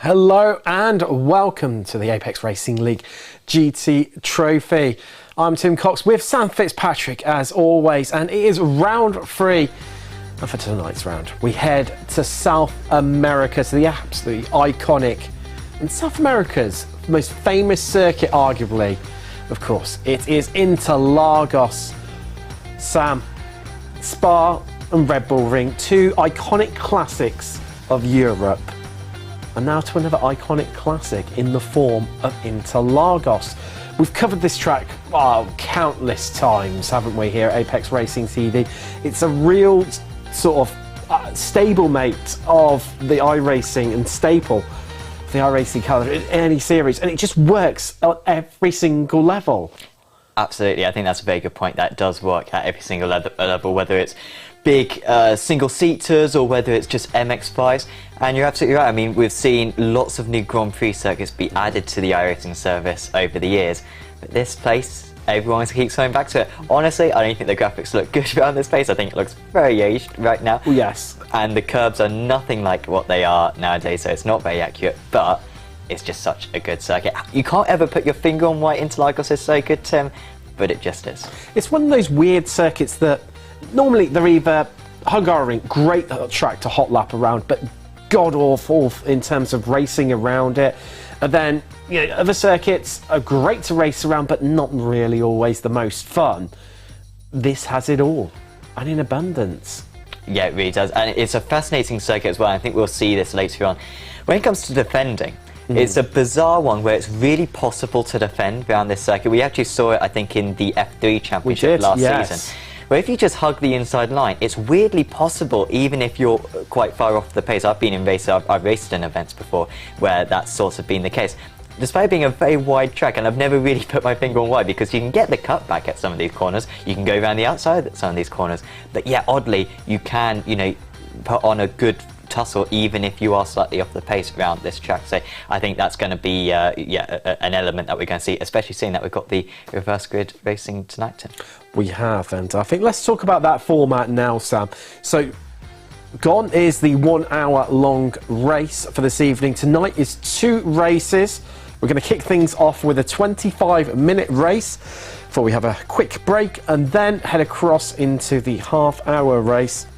Hello and welcome to the Apex Racing League GT Trophy. I'm Tim Cox with Sam Fitzpatrick as always, and it is round 3. And for tonight's round, we head to South America, to the absolutely iconic and South America's most famous circuit, arguably. Of course, it is Interlagos. Sam, Spa and Red Bull Ring, two iconic classics of Europe. And now to another iconic classic in the form of Interlagos. We've covered this track countless times, haven't we, here at Apex Racing TV. It's a real sort of stablemate of the iRacing and staple of the iRacing calendar in any series, and it just works at every single level. Absolutely, I think that's a very good point. That does work at every single level, whether it's big single-seaters or whether it's just MX-5s. And you're absolutely right. I mean, we've seen lots of new Grand Prix circuits be added to the iRacing service over the years. But this place, everyone keeps coming back to it. Honestly, I don't think the graphics look good around this place. I think it looks very aged right now. Yes. And the curbs are nothing like what they are nowadays, so it's not very accurate. But it's just such a good circuit. You can't ever put your finger on why Interlagos is so good, Tim, but it just is. It's one of those weird circuits that normally they're either Hungaroring, great track to hot lap around, but god awful in terms of racing around it. And then, you know, other circuits are great to race around, but not really always the most fun. This has it all, and in abundance. Yeah, it really does, and it's a fascinating circuit as well. I think we'll see this later on. When it comes to defending, it's a bizarre one where it's really possible to defend around this circuit. We actually saw it, I think, in the F3 Championship last season. Where if you just hug the inside line, it's weirdly possible, even if you're quite far off the pace. I've been in races, I've raced in events before where that's sort of been the case. Despite being a very wide track, and I've never really put my finger on why, because you can get the cutback at some of these corners, you can go around the outside at some of these corners, but yeah, oddly, you can, you know, put on a good tussle even if you are slightly off the pace around this track. So I think that's going to be an element that we're going to see, especially seeing that we've got the reverse grid racing tonight, Tim. We have, and I think let's talk about that format now, Sam. So gone is the 1 hour long race for this evening. Tonight is 2 races. We're going to kick things off with a 25-minute race before we have a quick break and then head across into the half-hour race.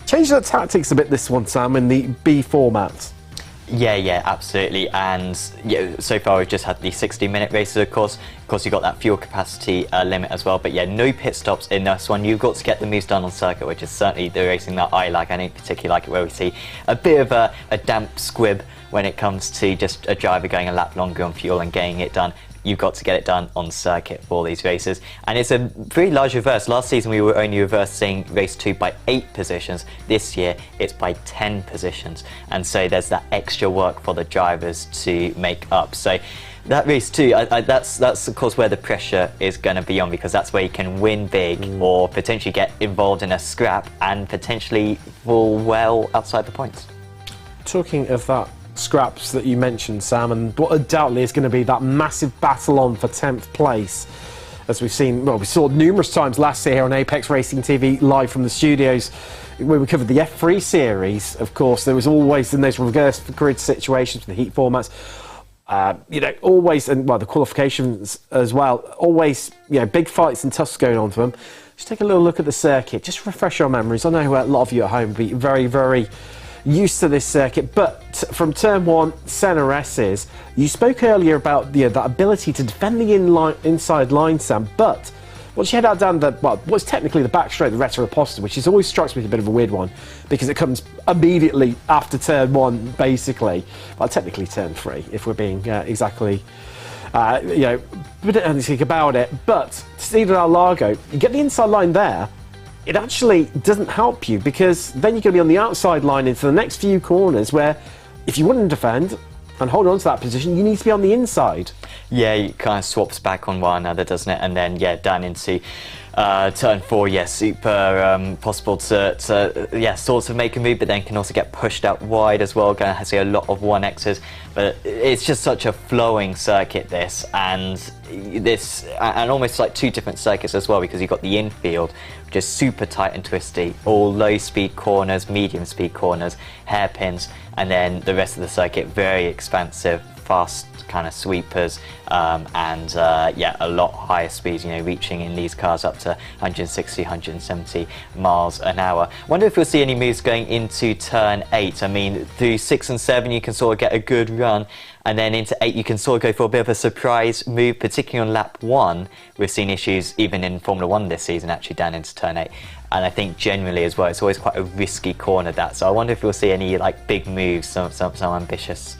Change the tactics a bit this one, Sam, in the B format. Yeah, absolutely. And yeah, so far we've just had the 60-minute races, of course. Of course, you've got that fuel capacity limit as well. But yeah, no pit stops in this one. You've got to get the moves done on circuit, which is certainly the racing that I like. I don't particularly like it where we see a bit of a damp squib when it comes to just a driver going a lap longer on fuel and getting it done. You've got to get it done on circuit for these races. And it's a very large reverse. Last season we were only reversing race 2 by 8 positions. This year it's by 10 positions. And so there's that extra work for the drivers to make up. So that race 2, that's of course where the pressure is going to be on, because that's where you can win big or potentially get involved in a scrap and potentially fall well outside the points. Talking of that scraps that you mentioned, Sam, and what undoubtedly is going to be that massive battle on for 10th place, as we've seen, well, we saw numerous times last year here on Apex Racing TV live from the studios when we covered the F3 series. Of course, there was always in those reverse grid situations with the heat formats, you know, always, and well, the qualifications as well, always, you know, big fights and tussles going on for them. Just take a little look at the circuit, just refresh our memories. I know a lot of you at home will be very, very used to this circuit, but from turn 1, Senna S's, you spoke earlier about that ability to defend the inside line, Sam, but once you head out down the, well, what's technically the back straight, the Retroposta, which is always strikes me as a bit of a weird one, because it comes immediately after turn 1, basically. Well, technically turn 3, if we're being exactly, you know, anything about it. But Interlagos, you get the inside line there, it actually doesn't help you, because then you're going to be on the outside line into the next few corners where if you want to defend and hold on to that position, you need to be on the inside. Yeah, it kind of swaps back on one another, doesn't it? And then, yeah, down into turn 4, yeah, super possible to sort of make a move, but then can also get pushed out wide as well. Going to see a lot of 1Xs, but it's just such a flowing circuit, this, and almost like 2 different circuits as well, because you've got the infield, just super tight and twisty, all low speed corners, medium speed corners, hairpins, and then the rest of the circuit very expansive, fast kind of sweepers, and yeah, a lot higher speeds, you know, reaching in these cars up to 160, 170 miles an hour. Wonder if we'll see any moves going into turn 8. I mean, through 6 and 7 you can sort of get a good run, and then into 8 you can sort of go for a bit of a surprise move, particularly on lap 1. We've seen issues even in Formula 1 this season, actually down into turn 8. And I think generally as well, it's always quite a risky corner, that. So I wonder if we'll see any like big moves, some ambitious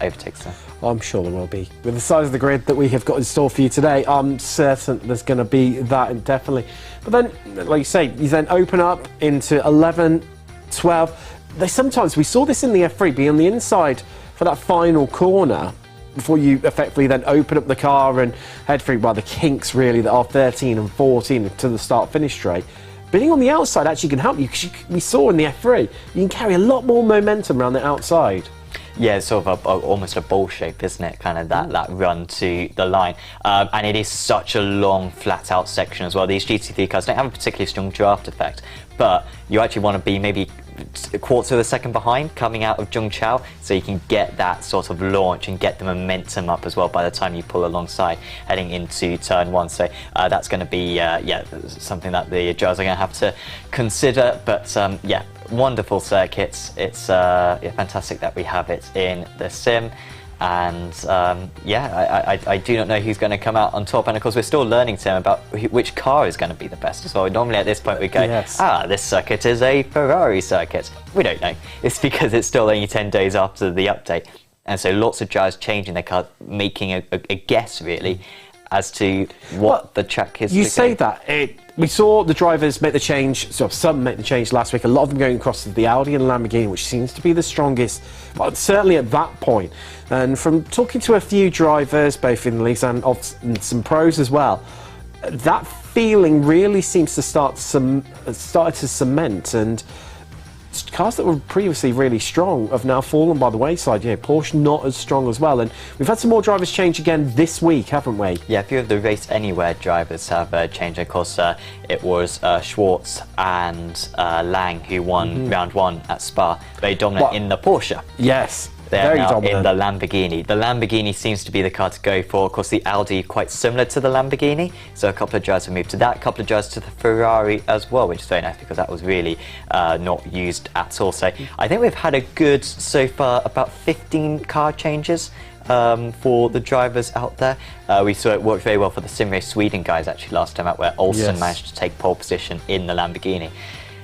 overtakes there. I'm sure there will be. With the size of the grid that we have got in store for you today, I'm certain there's going to be that, indefinitely. But then, like you say, you then open up into 11, 12. Sometimes we saw this in the F3, be on the inside for that final corner before you effectively then open up the car and head through, well, the kinks really that are 13 and 14 to the start-finish straight. Being on the outside actually can help you, because we saw in the F3 you can carry a lot more momentum around the outside. Yeah, it's sort of almost a ball shape, isn't it? Kind of that run to the line. And it is such a long, flat out section as well. These GT3 cars don't have a particularly strong draft effect, but you actually want to be maybe a quarter of a second behind coming out of Zhongqiao, so you can get that sort of launch and get the momentum up as well by the time you pull alongside heading into turn 1. So that's going to be yeah, something that the drivers are going to have to consider. But yeah, wonderful circuits. It's yeah, fantastic that we have it in the sim. And yeah, I do not know who's going to come out on top, and of course we're still learning, Tim, about which car is going to be the best as well. Normally at this point we go, yes, this circuit is a Ferrari circuit. We don't know. It's because it's still only 10 days after the update, and so lots of drivers changing their car, making a guess really as to what the track is. You say that. We saw the drivers make the change, so some make the change last week, a lot of them going across to the Audi and Lamborghini, which seems to be the strongest, but certainly at that point. And from talking to a few drivers, both in the leagues and some pros as well, that feeling really seems to started to cement, and cars that were previously really strong have now fallen by the wayside. Yeah, Porsche not as strong as well, and we've had some more drivers change again this week, haven't we? Yeah, a few of the Race Anywhere drivers have changed. Of course, it was Schwartz and Lang who won round 1 at Spa. Very dominant in the Porsche. Yes. They're now in the Lamborghini. The Lamborghini seems to be the car to go for. Of course, the Audi quite similar to the Lamborghini, so a couple of drivers have moved to that, a couple of drivers to the Ferrari as well, which is very nice because that was really not used at all. So I think we've had a good, so far, about 15 car changes for the drivers out there. We saw it worked very well for the Sim Race Sweden guys actually last time out, where Olsen managed to take pole position in the Lamborghini.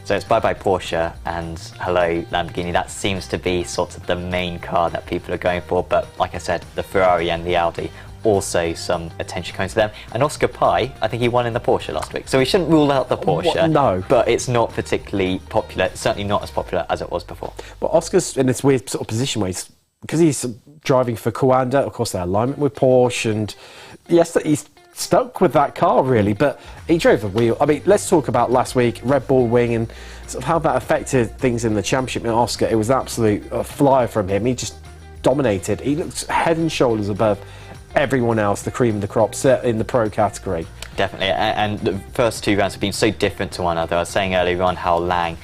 So it's bye-bye Porsche and hello Lamborghini. That seems to be sort of the main car that people are going for, but like I said, the Ferrari and the Audi, also some attention coming to them. And Oscar Pai, I think he won in the Porsche last week, so we shouldn't rule out the Porsche. No. But it's not particularly popular, certainly not as popular as it was before. But Oscar's in this weird sort of position where because he's driving for Coanda, of course their alignment with Porsche, and yes, he's stuck with that car really, but he drove a wheel. I mean, let's talk about last week, Red Bull Wing, and sort of how that affected things in the championship. And Oscar, it was an absolute flyer from him. He just dominated. He looked head and shoulders above everyone else, the cream of the crop, in the pro category. Definitely, and the first 2 rounds have been so different to one another. I was saying earlier on how Lang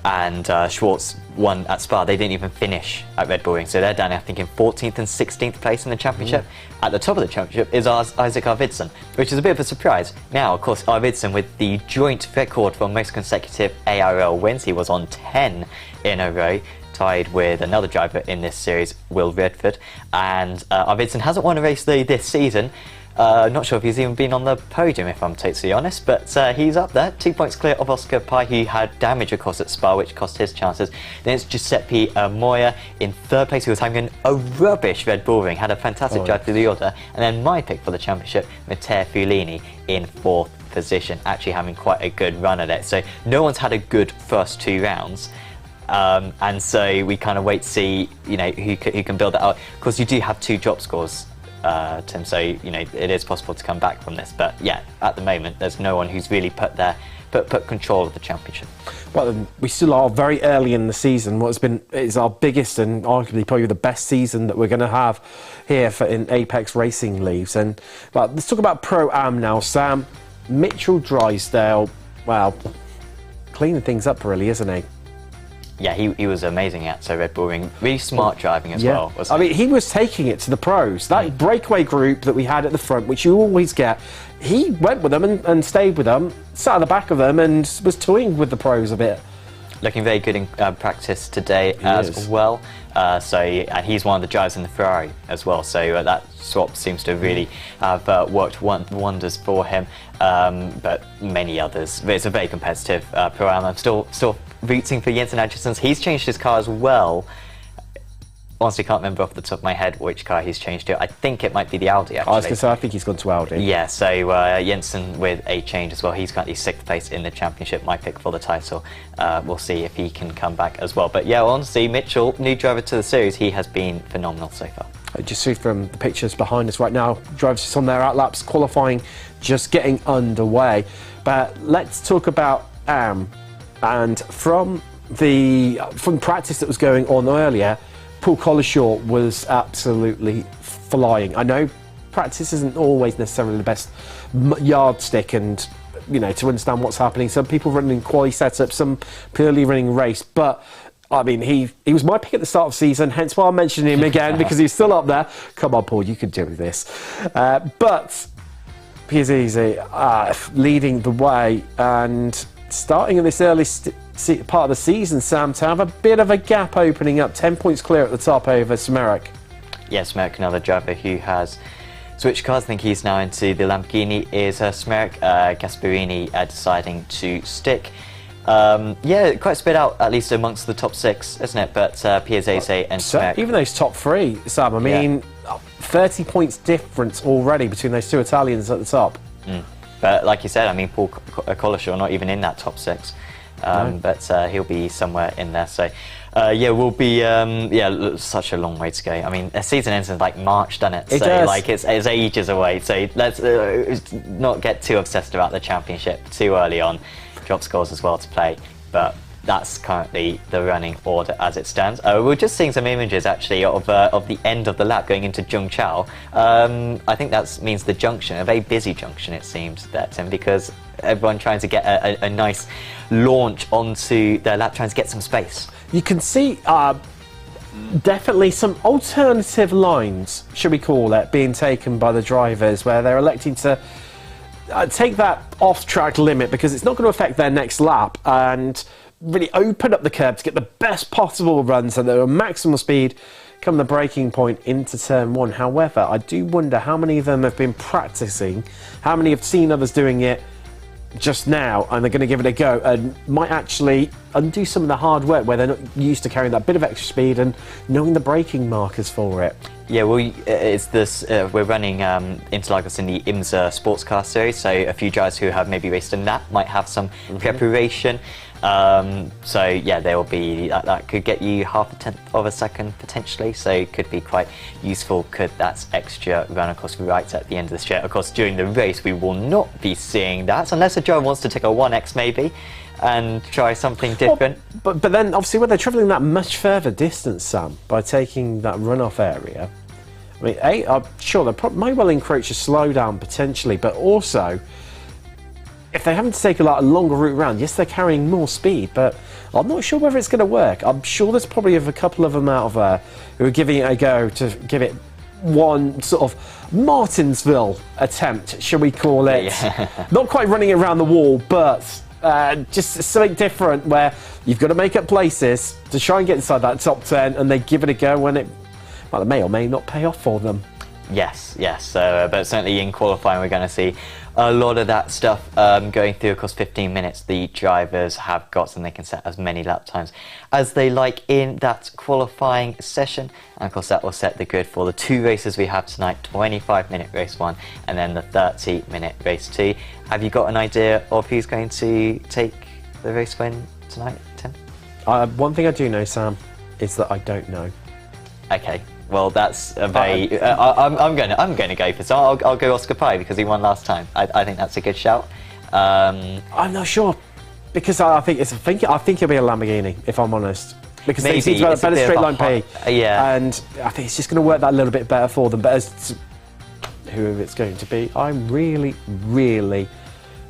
and Schwartz won at Spa. They didn't even finish at Red Bull Ring, so they're down, I think, in 14th and 16th place in the championship. At the top of the championship is Isaac Arvidsson, which is a bit of a surprise. Now, of course, Arvidsson with the joint record for most consecutive ARL wins. He was on 10 in a row, tied with another driver in this series, Will Redford. And Arvidsson hasn't won a race though this season. Not sure if he's even been on the podium, if I'm totally honest, but he's up there, 2 points clear of Oscar Pai, who had damage, of course, at Spa, which cost his chances. Then it's Giuseppe Moya in 3rd place, who was having a rubbish Red Bull Ring, had a fantastic drive through the order. And then my pick for the championship, Matteo Fulini in 4th position, actually having quite a good run at it. So no one's had a good first 2 rounds. And so we kind of wait to see, you know, who can build that up. Of course, you do have 2 drop scores, Tim, so you know it is possible to come back from this, but yeah, at the moment there's no one who's really put control of the championship. Well, we still are very early in the season. What is our biggest and arguably probably the best season that we're going to have here in Apex Racing Leagues. And well, let's talk about Pro Am now. Sam, Mitchell Drysdale well, cleaning things up really, isn't he? Yeah, he was amazing at Red Bull Ring. Really smart driving as well. I mean, he was taking it to the pros. That breakaway group that we had at the front, which you always get, he went with them and stayed with them, sat at the back of them and was toying with the pros a bit. Looking very good in practice today as well. And he's one of the drivers in the Ferrari as well. So that swap seems to really have worked wonders for him. But many others. It's a very competitive Pro-Am. I'm still rooting for Jensen Andersson's. He's changed his car as well. Honestly, can't remember off the top of my head which car he's changed to. I think it might be the Audi, actually. I was going to say, I think he's gone to Audi. Yeah, so Jensen with a change as well. He's currently 6th place in the championship, my pick for the title. We'll see if he can come back as well. But yeah, honestly, Mitchell, new driver to the series, he has been phenomenal so far. I just see from the pictures behind us right now, drivers just on their outlaps, qualifying, just getting underway. But let's talk about AM. And from practice that was going on earlier, Paul Collishaw was absolutely flying. I know practice isn't always necessarily the best yardstick and, you know, to understand what's happening. Some people running quali setup, some purely running race. But, I mean, he was my pick at the start of the season, hence why I'm mentioning him again, because he's still up there. Come on, Paul, you can do this. But Piazzi leading the way and starting in this early part of the season, Sam, to have a bit of a gap opening up, 10 points clear at the top over Smerek. Yes, Smerek, another driver who has switched cars. I think he's now into the Lamborghini, is Smerek. Gasparini deciding to stick. Yeah, quite split out, at least amongst the top 6, isn't it? But Piazzese and Smerek. Even those top 3, Sam, I mean, 30 points difference already between those 2 Italians at the top. But like you said, I mean, Paul Collishaw not even in that top 6. No. But he'll be somewhere in there. So, yeah, we'll be such a long way to go. I mean, the season ends in like March, doesn't it? It does. Like it's ages away. So let's not get too obsessed about the championship too early on. Drop scores as well to play, but that's currently the running order as it stands. We're just seeing some images actually of the end of the lap going into Zhongchao. I think that means the junction, a very busy junction it seems, there, Tim, because everyone trying to get a nice launch onto their lap, trying to get some space. You can see definitely some alternative lines, should we call it, being taken by the drivers, where they're electing to take that off-track limit because it's not going to affect their next lap, and really open up the curb to get the best possible run so they're at maximum speed come the braking point into turn 1. However, I do wonder how many of them have been practicing, how many have seen others doing it just now and they're going to give it a go and might actually undo some of the hard work where they're not used to carrying that bit of extra speed and knowing the braking markers for it. Yeah, well, it's this. We're running Interlagos in the IMSA sports car series, so a few drivers who have maybe raced in that might have some preparation. So yeah, there will be that could get you 0.5 of a second potentially, so it could be quite useful. Could that extra run, of course, right at the end of the straight. Of course, during the race we will not be seeing that unless a driver wants to take a 1x maybe and try something different. Well, but then obviously when they're travelling that much further distance, Sam, by taking that runoff area, I mean, I'm sure they may well encroach a slowdown potentially, but also if they're having to take a longer route round, yes, they're carrying more speed, but I'm not sure whether it's going to work. I'm sure there's probably a couple of them out of there who are giving it a go to give it one sort of Martinsville attempt, shall we call it. Yeah. Not quite running it around the wall, but just something different where you've got to make up places to try and get inside that top 10 and they give it a go when it may or may not pay off for them. Yes, but certainly in qualifying we're going to see a lot of that stuff going through. Of course, 15 minutes the drivers have got, and they can set as many lap times as they like in that qualifying session. And of course that will set the grid for the 2 races we have tonight, 25-minute race 1 and then the 30-minute race 2. Have you got an idea of who's going to take the race win tonight, Tim? One thing I do know, Sam, is that I don't know. Okay. Well, that's a very. I'm going to go for some. I'll go Oscar Pye because he won last time. I think that's a good shout. I'm not sure because I think it'll be a Lamborghini if I'm honest. Because they seem to have a better straight line P. Yeah. And I think it's just going to work that a little bit better for them. But as to whoever it's going to be, I'm really, really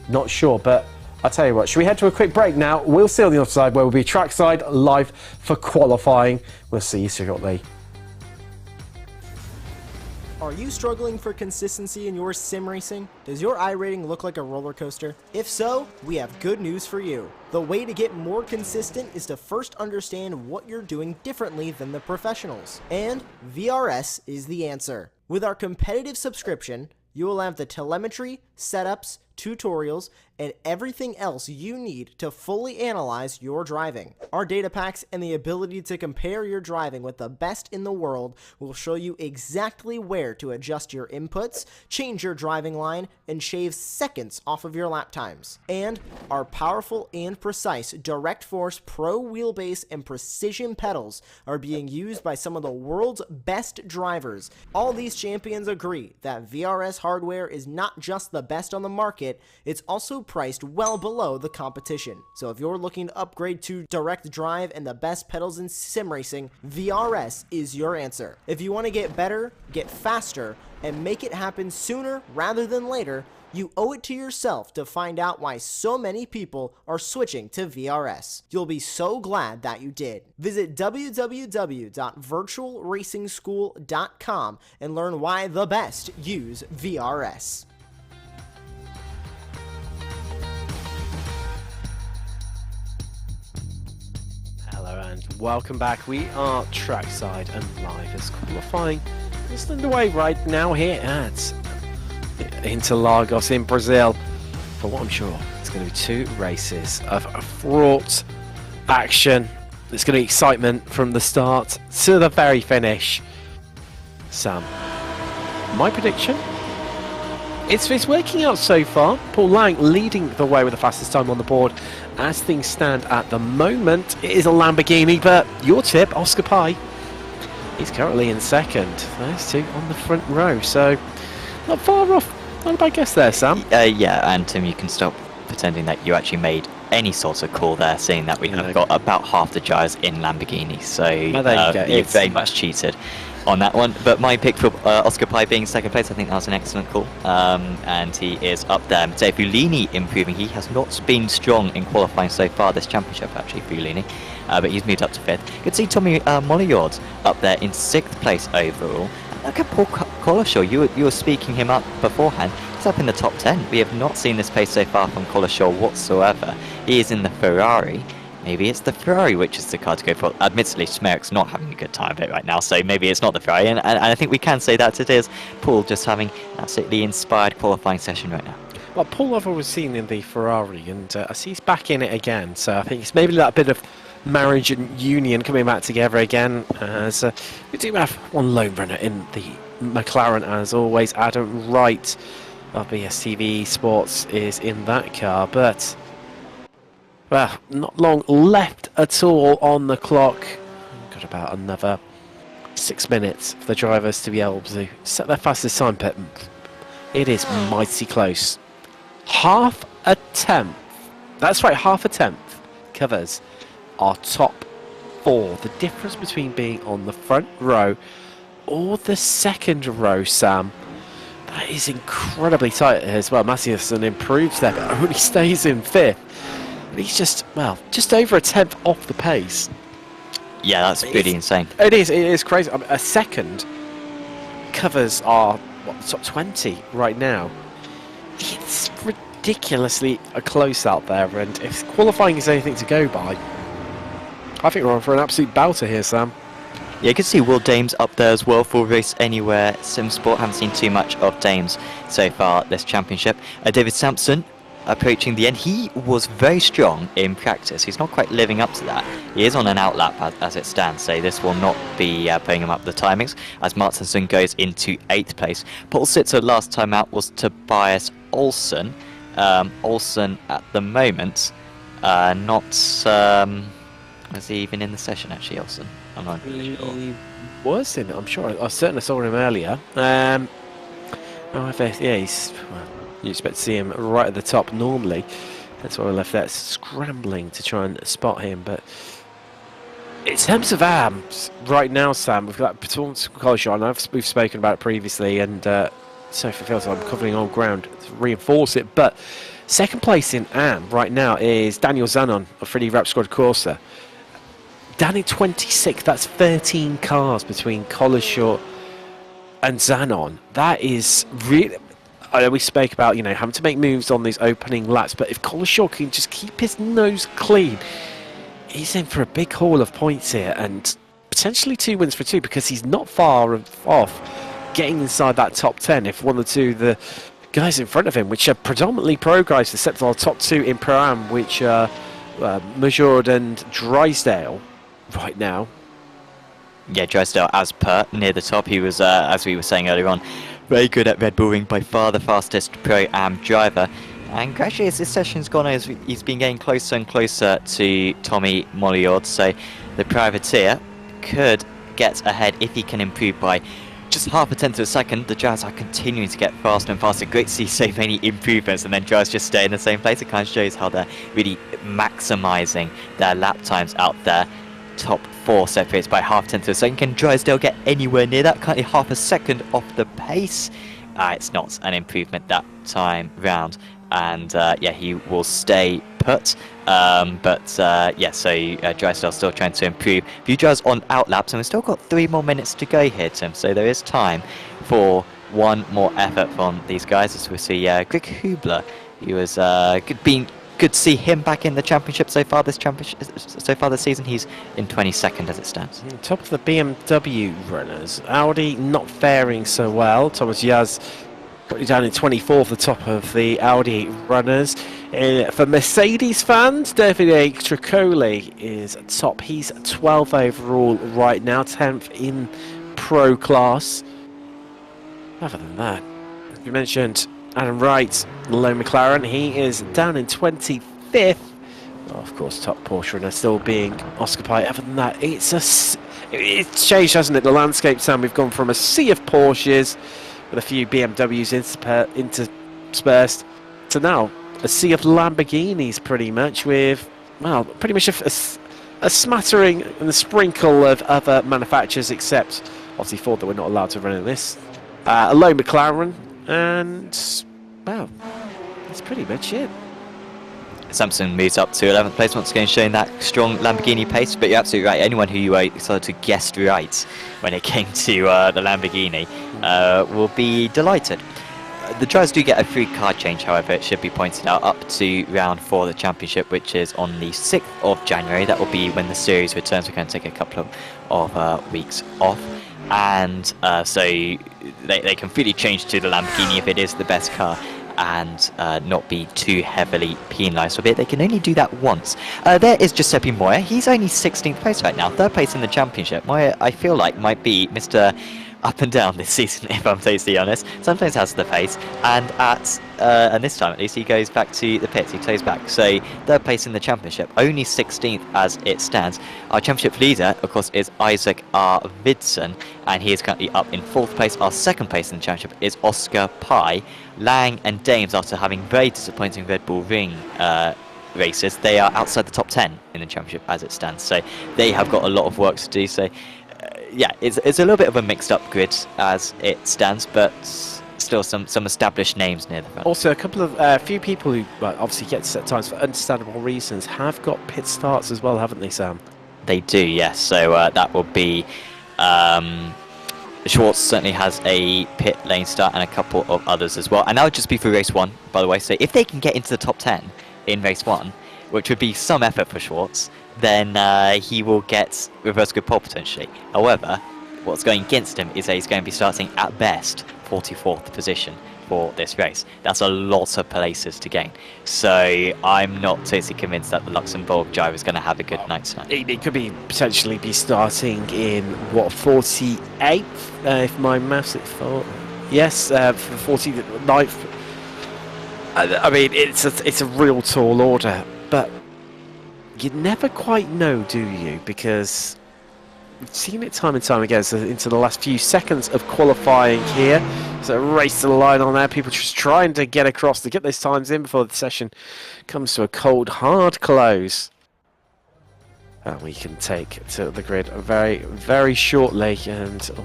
not sure. But I'll tell you what, should we head to a quick break now? We'll see on the other side where we'll be trackside live for qualifying. We'll see you shortly. Are you struggling for consistency in your sim racing? Does your iRating look like a roller coaster? If so, we have good news for you. The way to get more consistent is to first understand what you're doing differently than the professionals. And VRS is the answer. With our competitive subscription, you will have the telemetry, setups, tutorials, and everything else you need to fully analyze your driving. Our data packs and the ability to compare your driving with the best in the world will show you exactly where to adjust your inputs, change your driving line, and shave seconds off of your lap times. And our powerful and precise Direct Force Pro wheelbase and precision pedals are being used by some of the world's best drivers. All these champions agree that VRS hardware is not just the best on the market, it's also priced well below the competition. So if you're looking to upgrade to direct drive and the best pedals in sim racing, VRS is your answer. If you want to get better, get faster, and make it happen sooner rather than later, you owe it to yourself to find out why so many people are switching to VRS. You'll be so glad that you did. Visit www.virtualracingschool.com and learn why the best use VRS. Hello and welcome back. We are trackside and live as qualifying is underway right now here at Interlagos in Brazil for what I'm sure is going to be 2 races of fraught action. There's going to be excitement from the start to the very finish. Sam, my prediction? It's working out so far. Paul Lang leading the way with the fastest time on the board. As things stand at the moment, it is a Lamborghini, but your tip, Oscar Pye, he's currently in second. Those two on the front row, so not far off. Not a bad guess there, Sam. Yeah, and Tim, you can stop pretending that you actually made any sort of call there, seeing that we have got about half the drivers in Lamborghini, so you've very much cheated on that one. But my pick for Oscar Pye being second place, I think that was an excellent call, and he is up there. So Fulini improving, he has not been strong in qualifying so far this championship actually, Fulini, but he's moved up to 5th. You can see Tommy Molliard up there in 6th place overall. Look at Paul Collishaw, you were speaking him up beforehand. He's up in the top 10. We have not seen this pace so far from Collishaw whatsoever. He is in the Ferrari. Maybe it's the Ferrari which is the car to go for. Admittedly, Smerik's not having a good time of it right now, so maybe it's not the Ferrari. And I think we can say that it is Paul just having an absolutely inspired qualifying session right now. Well, Paul Lover was seen in the Ferrari, and I see he's back in it again. So I think it's maybe that bit of marriage and union coming back together again. As we do have one lone runner in the McLaren, as always. Adam Wright of BSTV Esports is in that car, but well, not long left at all on the clock. Got about another 6 minutes for the drivers to be able to set their fastest time, but it is mighty close. Half a tenth, that's right, half a tenth covers our top 4. The difference between being on the front row or the second row, Sam, that is incredibly tight as well. Massiuson improves there, but only stays in 5th. But he's just, well, just over a tenth off the pace. Yeah, that's pretty insane. It is crazy. I mean, a second covers our top 20 right now. It's ridiculously close out there, and if qualifying is anything to go by, I think we're on for an absolute belter here, Sam. Yeah, you can see Will Dames up there as well for Race Anywhere SimSport. Haven't seen too much of Dames so far this championship. David Sampson approaching the end. He was very strong in practice. He's not quite living up to that. He is on an outlap as it stands, so this will not be putting him up the timings as Martinson goes into 8th place. Paul Sitzer last time out was Tobias Olsen. Olsen at the moment not... was he even in the session actually, Olsen? I'm not really sure. He was in it, I'm sure. I certainly saw him earlier. Yeah, he's... Well, you expect to see him right at the top normally. That's why I left there, scrambling to try and spot him. But in terms of ARMS, right now, Sam, we've got performance college on. We've spoken about it previously, and so for feels like I'm covering old ground to reinforce it. But Second place in AM right now is Daniel Zanon of 3D Rap Squad Corsa. Down in 26th, that's 13 cars between Collishaw and Zanon. That is really... I know we spoke about, having to make moves on these opening laps, but if Collishaw can just keep his nose clean, he's in for a big haul of points here, and potentially 2 wins for 2, because he's not far off getting inside that top 10 if one or two of the guys in front of him, which are predominantly pro guys, except for our top 2 in Pro-Am, which are Majord and Drysdale right now. Yeah, Drysdale as per near the top. He was, as we were saying earlier on, very good at Red Bull Ring, by far the fastest Pro-Am driver. And gradually as this session's gone, he's been getting closer and closer to Tommy Molliord, so the privateer could get ahead if he can improve by just half a tenth of a second. The Jazz are continuing to get faster and faster. Great to see so many improvements, and then Jazz just stay in the same place. It kind of shows how they're really maximising their lap times out there. Top 4 separates by half a tenth of a second. Can Drysdale get anywhere near that? Currently half a second off the pace. It's not an improvement that time round, and yeah, he will stay put. Yeah, so Drysdale still trying to improve. Few Jazz on outlaps, and we've still got 3 more minutes to go here, Tim. So there is time for one more effort from these guys. As we see Greg Hubler, he was good to see him back in the championship so far this season. He's in 22nd as it stands. Top of the BMW runners. Audi not faring so well. Thomas Yaz got you down in 24th, the top of the Audi runners. For Mercedes fans, Davide Tricoli is top. He's 12th overall right now, 10th in pro class. Other than that, you mentioned Adam Wright, Low McLaren, he is down in 25th. Oh, of course, top Porsche runner still being Oscar Pye. Other than that, it's changed, hasn't it? The landscape, Sam. We've gone from a sea of Porsches with a few BMWs interspersed to now a sea of Lamborghinis, pretty much, with, well, pretty much a smattering and a sprinkle of other manufacturers, except obviously Ford that we're not allowed to run in this. A low McLaren, and wow, that's pretty much it. Samson moves up to 11th place once again, showing that strong Lamborghini pace. But you're absolutely right, anyone who you decided to guess right when it came to the Lamborghini will be delighted. The drivers do get a free car change, however, it should be pointed out, up to round 4 of the championship, which is on the 6th of January. That will be when the series returns. We're going to take a couple of weeks off. And so they can freely change to the Lamborghini if it is the best car, and not be too heavily penalised with it. They can only do that once. There is Giuseppe Moya. He's only 16th place right now, 3rd place in the championship. Moya, I feel like, might be Mr. Up and down this season, if I'm totally honest. Sometimes has the pace, and and this time at least he goes back to the pits. He plays back. So 3rd place in the championship, only 16th as it stands. Our championship leader, of course, is Isaac R. Vidson, and he is currently up in 4th place. Our 2nd place in the championship is Oscar Pye. Lang and Dames, after having very disappointing Red Bull Ring races, they are outside the top 10 in the championship as it stands. So they have got a lot of work to do. So yeah, it's a little bit of a mixed up grid as it stands, but still some established names near the front. Also, a couple of few people who obviously get set times for understandable reasons have got pit starts as well, haven't they, Sam? They do, yes. So that will be Schwartz certainly has a pit lane start, and a couple of others as well. And that would just be for race 1, by the way. So if they can get into the top 10 in race 1, which would be some effort for Schwartz, then he will get reverse grid pole potentially. However, what's going against him is that he's going to be starting at best 44th position for this race. That's a lot of places to gain. So I'm not totally convinced that the Luxembourg driver is going to have a good night's night. It could be potentially be starting in what, 48th, if my maths is full. Yes, for 49th. I mean, it's a real tall order, but you never quite know, do you? Because we've seen it time and time again. So into the last few seconds of qualifying here, so race to the line on there. People just trying to get across to get those times in before the session comes to a cold, hard close. And we can take to the grid very, very shortly. And the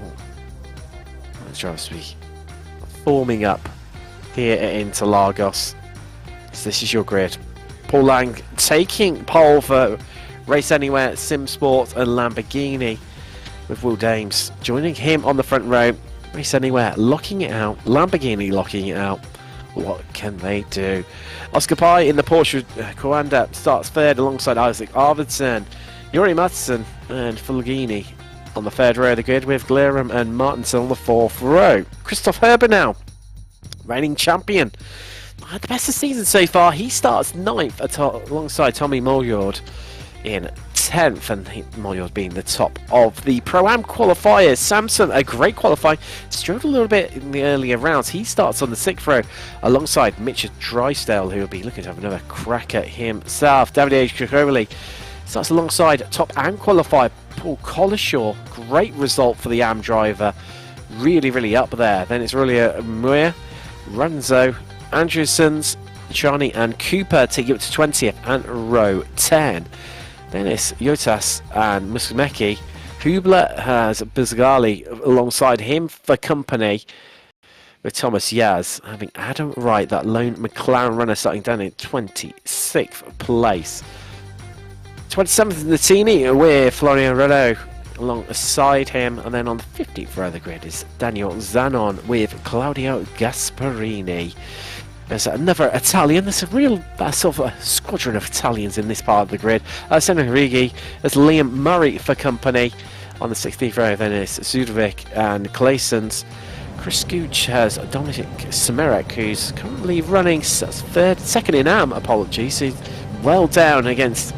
drivers will be forming up here at Interlagos. So this is your grid. Paul Lang taking pole for Race Anywhere, Sim Sport and Lamborghini, with Will Dames joining him on the front row. Race Anywhere locking it out, Lamborghini locking it out. What can they do? Oscar Pai in the Porsche Coanda starts third alongside Isaac Arvidsson, Yuri Mattsson and Fulgini on the third row of the grid, with Glerum and Martinson on the fourth row. Christoph Herber now, reigning champion. The best of the season so far. He starts ninth alongside Tommy Molyard in 10th, and Molyard being the top of the Pro-Am qualifiers. Samson, a great qualifying, struggled a little bit in the earlier rounds. He starts on the 6th row alongside Mitch Drysdale, who will be looking to have another crack at himself. David H. Kikowali starts alongside top AM qualifier Paul Collishaw. Great result for the AM driver, really up there. Then it's Rulia Muir, Runzo, Andrewsons, Charney and Cooper take you up to 20th and row 10. Then it's Yotas and Musumeki. Hubler has Bizgali alongside him for company, with Thomas Yaz having Adam Wright, that lone McLaren runner, starting down in 26th place. 27th Natini with Florian Renault alongside him, and then on the 15th row of the grid is Daniel Zanon with Claudio Gasparini. There's another Italian. There's a real sort of a squadron of Italians in this part of the grid. Senna Rigi, there's Liam Murray for company on the 16th row. Then it's Zudovic and Claessens. Chris Scooch has Dominic Semerek, who's currently running second in AM. Apologies, he's well down against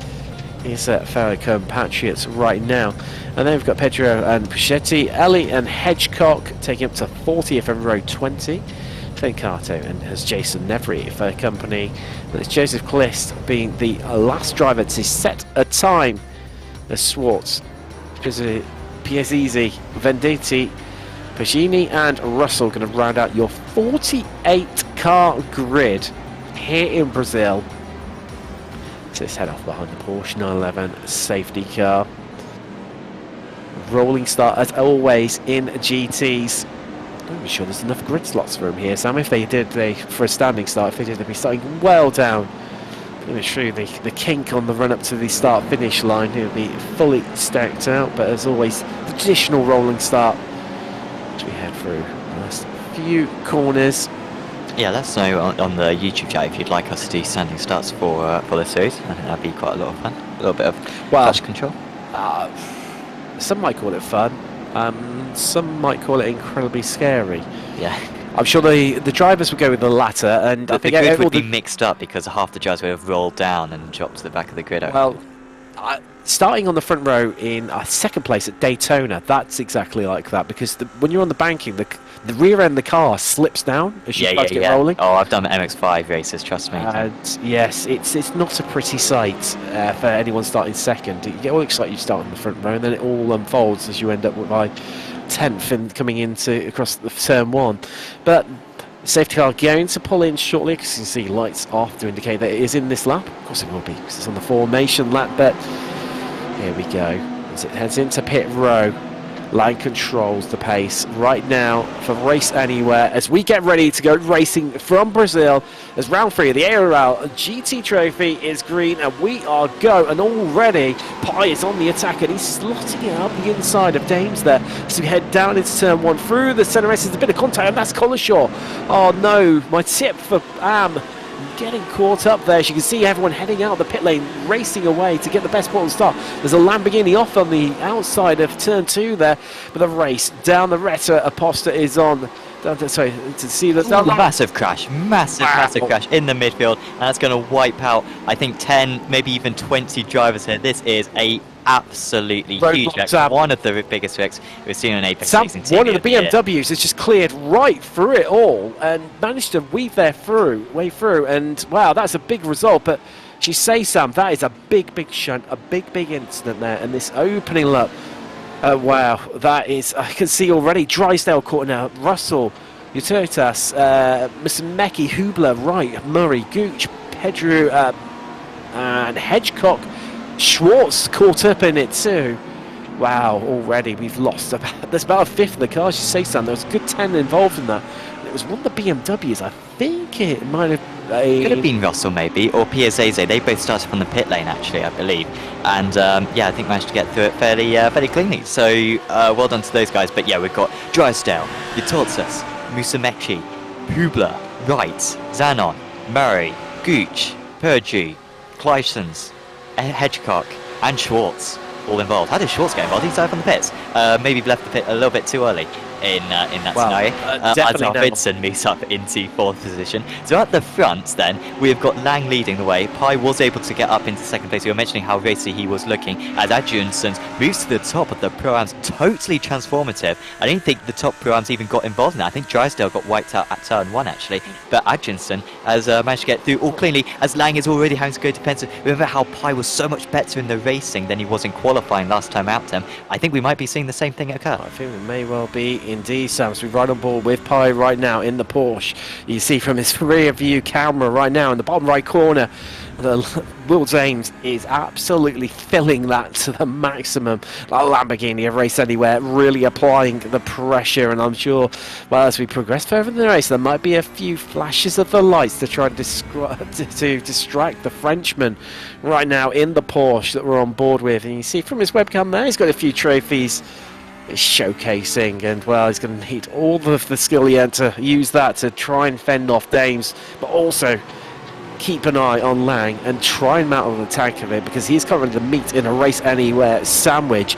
his fellow compatriots right now. And then we've got Pedro and Puchetti, Ellie and Hedgecock taking up to 40th and row 20. Kato and has Jason Nevery for company. And it's Joseph Clist being the last driver to set a time as Swartz, Piazzi, Venditti, Pagini and Russell going to round out your 48 car grid here in Brazil. So let's head off behind the Porsche 911 safety car. Rolling start as always in GTs. I'm not sure there's enough grid slots for him here, Sam. If they did, for a standing start, if they did, they'd be starting well down. Going to show the kink on the run up to the start-finish line. He'll be fully stacked out, but as always, the traditional rolling start as we head through the last few corners. Yeah, let us know on the YouTube chat if you'd like us to do standing starts for the series. I think that'd be quite a lot of fun. A little bit of clutch control. Some might call it fun. Some might call it incredibly scary. Yeah. I'm sure the drivers would go with the latter, and the grid would be mixed up because half the drivers would have rolled down and dropped to the back of the grid. Well, starting on the front row in second place at Daytona, that's exactly like that, because when you're on the banking, the rear end of the car slips down as you start to get rolling. Oh, I've done MX-5 races, trust me. And yes, it's not a pretty sight for anyone starting second. You get all excited, you start on the front row, and then it all unfolds as you end up by 10th and coming across the turn 1. But safety car going to pull in shortly, because you can see lights off to indicate that it is in this lap. Of course it will be, because it's on the formation lap, but here we go as it heads into pit row. Line controls the pace right now for Race Anywhere as we get ready to go racing from Brazil, as round 3 of the ARL GT trophy is green and we are go. And already Pi is on the attack and he's slotting it up the inside of Dames there. So we head down into turn 1 through the centre race. There's a bit of contact and that's Collishaw. Oh no, my tip for Am getting caught up there. As you can see everyone heading out the pit lane, racing away to get the best bottom start. There's a Lamborghini off on the outside of turn 2 there, but the race down the Retta Aposta is on. Sorry, to see that massive crash crash in the midfield, and that's going to wipe out I think 10 maybe even 20 drivers here. This is a absolutely huge wreck, one of the biggest wrecks we've seen on Apex Racing TV. One of the BMWs has just cleared right through it all and managed to weave their way through, and wow, that's a big result. But as you say, Sam, that is a big shunt, a big incident there, and this opening lap. Wow, that is, I can see already Drysdale caught now, Russell, Utilitas, Mr. Mecki, Hubler, Wright, Murray, Gooch, Pedro, and Hedgecock. Schwartz caught up in it too. Wow, already we've lost there's about a fifth of the cars, you say, Sam. There was a good 10 involved in that. It was one of the BMWs. I think it might have Could have been Russell maybe, or Piazzese. They both started from the pit lane actually, I believe. And yeah, I think managed to get through it fairly cleanly. So well done to those guys. But yeah, we've got Drysdale, Yatotsas, Musumeci, Hubler, Wright, Zanon, Murray, Gooch, Perdue, Clysons, Hedgecock, and Schwartz all involved. How did Schwartz get involved? He started from the pits. Maybe left the pit a little bit too early in that scenario. As Arvidsson moves up into 4th position. So at the front then, we've got Lang leading the way. Pai was able to get up into 2nd place. We were mentioning how racy he was looking as Adjunson moves to the top of the Pro-Ams. Totally transformative. I don't think the top Pro-Ams even got involved in that. I think Drysdale got wiped out at turn 1 actually. But Adjunson has managed to get through all cleanly as Lang is already having to go defensive. Remember how Pai was so much better in the racing than he was in qualifying last time out to him. I think we might be seeing the same thing occur. I think it may well be indeed, Sam. So we're right on board with Pai right now in the Porsche. You see from his rear view camera right now in the bottom right corner, Will James is absolutely filling that to the maximum. That Lamborghini of Race Anywhere, really applying the pressure, and I'm sure, well, as we progress further in the race, there might be a few flashes of the lights to try to distract the Frenchman right now in the Porsche that we're on board with. And you see from his webcam there, he's got a few trophies showcasing, and well, he's going to need all of the skill he had to use that to try and fend off Dames, but also keep an eye on Lang and try and mount on the tank of it, because he's currently the meat in a Race Anywhere sandwich.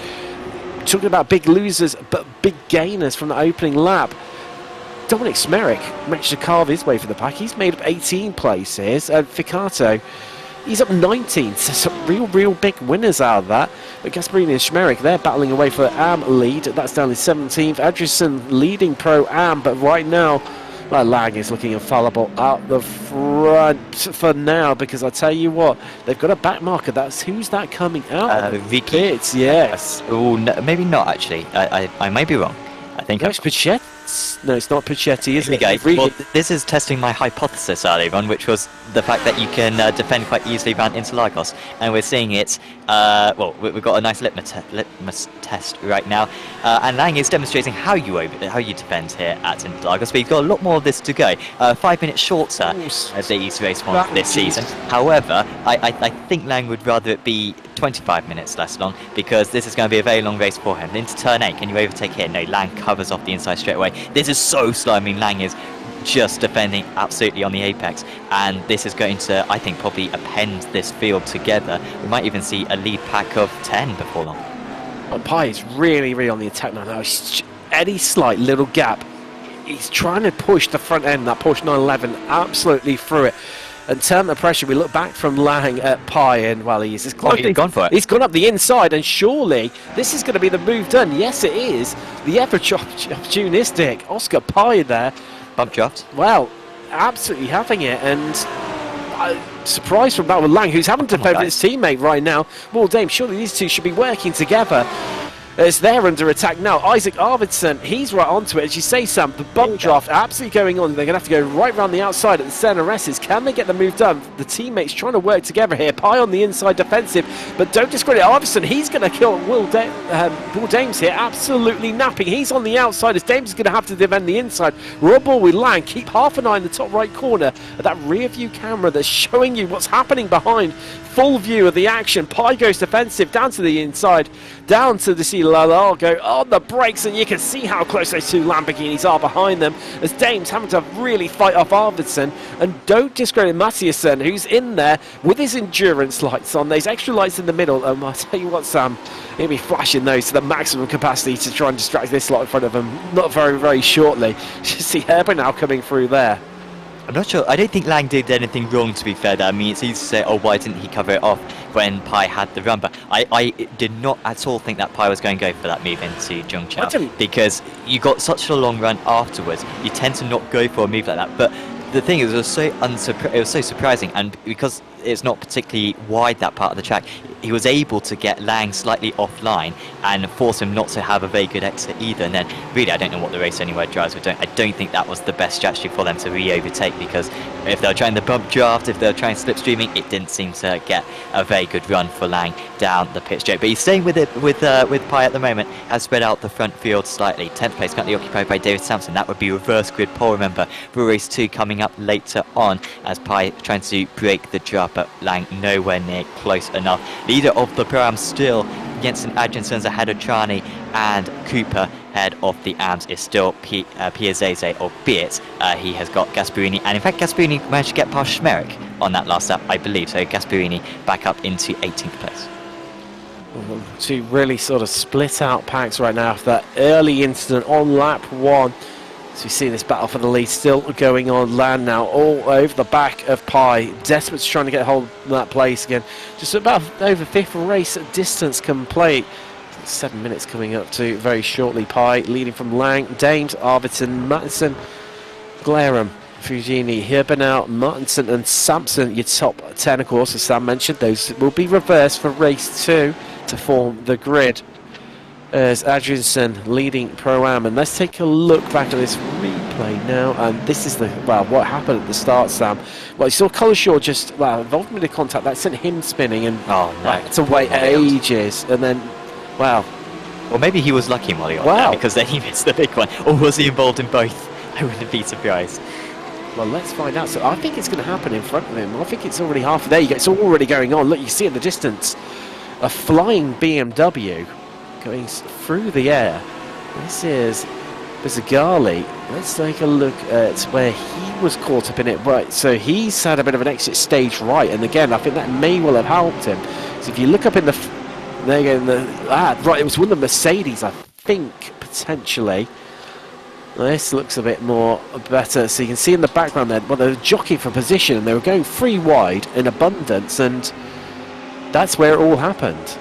Talking about big losers but big gainers from the opening lap, Dominic Smerick managed to carve his way for the pack. He's made up 18 places, and Ficato, he's up 19, so some real big winners out of that. But Gasparini and Schmerich, they're battling away for the AM lead. That's down in 17th. Adrison leading Pro-Am, but right now, well, Lang is looking infallible out the front for now, because I tell you what, they've got a back marker. That's who's that coming out? Vicky. It's yes. Oh, no, maybe not actually. I may be wrong. I think no, it's Pichetti. No, it's not Pichetti, is it? Well, this is testing my hypothesis earlier on, which was the fact that you can defend quite easily around Interlagos, and we're seeing it. Well, we've got a nice litmus test right now, and Lang is demonstrating how you defend here at Interlagos. But you've got a lot more of this to go. 5 minutes shorter as they used to race one this season. However, I think Lang would rather it be 25 minutes less long, because this is going to be a very long race for him. Into turn 8, can you overtake here? No, Lang covers off the inside straight away. This is so slow. I mean, Lang is just defending absolutely on the apex, and this is going to, I think, probably append this field together. We might even see a lead pack of 10 before long. Well, Pai is really on the attack now. Any slight little gap, he's trying to push the front end, that Porsche 911, absolutely through it and turn the pressure. We look back from Lang at Pai, and well, he's gone for it. He's gone up the inside, and surely this is going to be the move done. Yes, it is. The ever opportunistic Oscar Pai there. Bump draft. Well, absolutely having it, and surprise from that with Lang, who's having to defend his teammate right now. Well, Dame, surely these two should be working together. As they're under attack now, Isaac Arvidsson, he's right onto it. As you say, Sam, the bump draft absolutely going on. They're going to have to go right around the outside at the centre S's. Can they get the move done? The teammates trying to work together here. Pai on the inside defensive, but don't discredit Arvidsson. He's going to kill Will Dames here, absolutely napping. He's on the outside as Dames is going to have to defend the inside. Rubble with Lang. Keep half an eye in the top right corner of that rear view camera that's showing you what's happening behind. Full view of the action. Pai goes defensive down to the inside, down to the Lalal go on the brakes, and you can see how close those two Lamborghinis are behind them as Dames having to really fight off Arvidsson. And don't discredit Mathiasson, who's in there with his endurance lights on, those extra lights in the middle. I'll tell you what, Sam, he'll be flashing those to the maximum capacity to try and distract this lot in front of him not very shortly. You see Herber now coming through there. I'm not sure. I don't think Lang did anything wrong, to be fair. I mean, it's easy to say, oh, why didn't he cover it off when Pai had the run? But I did not at all think that Pai was going to go for that move into Zhongqiao, because you got such a long run afterwards. You tend to not go for a move like that. But the thing is, it was so surprising, and because it's not particularly wide, that part of the track. He was able to get Lang slightly offline and force him not to have a very good exit either. And then really, I don't know what the Race Anywhere drivers were doing. I don't think that was the best strategy for them to re-overtake, because if they were trying the bump draft, if they were trying slipstreaming, it didn't seem to get a very good run for Lang down the pit straight. But he's staying with it with Pi at the moment. Has spread out the front field slightly. 10th place currently occupied by David Sampson. That would be reverse grid pole, remember, for race 2 coming up later on, as Pi trying to break the draft, but Lang nowhere near close enough. Leader of the program still, Jensen Adriansson's ahead of Charney, and Cooper head of the AMS is still Piazzese, albeit he has got Gasparini, and in fact Gasparini managed to get past Schmerich on that last lap, I believe, so Gasparini back up into 18th place. Two really sort of split out packs right now after that early incident on lap 1. So we see this battle for the lead still going on. Land now all over the back of Pi. Desperate trying to get hold of that place again. Just about over 5th race distance complete. 7 minutes coming up to very shortly. Pi leading from Lang, Dames, Arvidsson, Mattinson, Glarum, Fugini, Hirbenau, Martinson and Sampson. Your top 10, of course, as Sam mentioned. Those will be reversed for race 2 to form the grid. As Adriansson leading Pro-Am, and let's take a look back at this replay now. And this is the, well, what happened at the start, Sam. Well, you saw Collishaw just, well, involved in the contact that sent him spinning, and had to wait ages, and then, wow. Well, maybe he was lucky while he got there, because then he missed the big one. Or was he involved in both? I wouldn't be surprised. Well, let's find out. So I think it's going to happen in front of him. I think it's already half. There you go. It's already going on. Look, you see in the distance a flying BMW going through the air. This is Bizzagali. Let's take a look at where he was caught up in it. Right, so he's had a bit of an exit stage right, and again, I think that may well have helped him. So if you look up in the, there you go, right, it was one of the Mercedes, I think, potentially. This looks a bit more better. So you can see in the background there, well, they were jockeying for position, and they were going 3 wide in abundance, and that's where it all happened.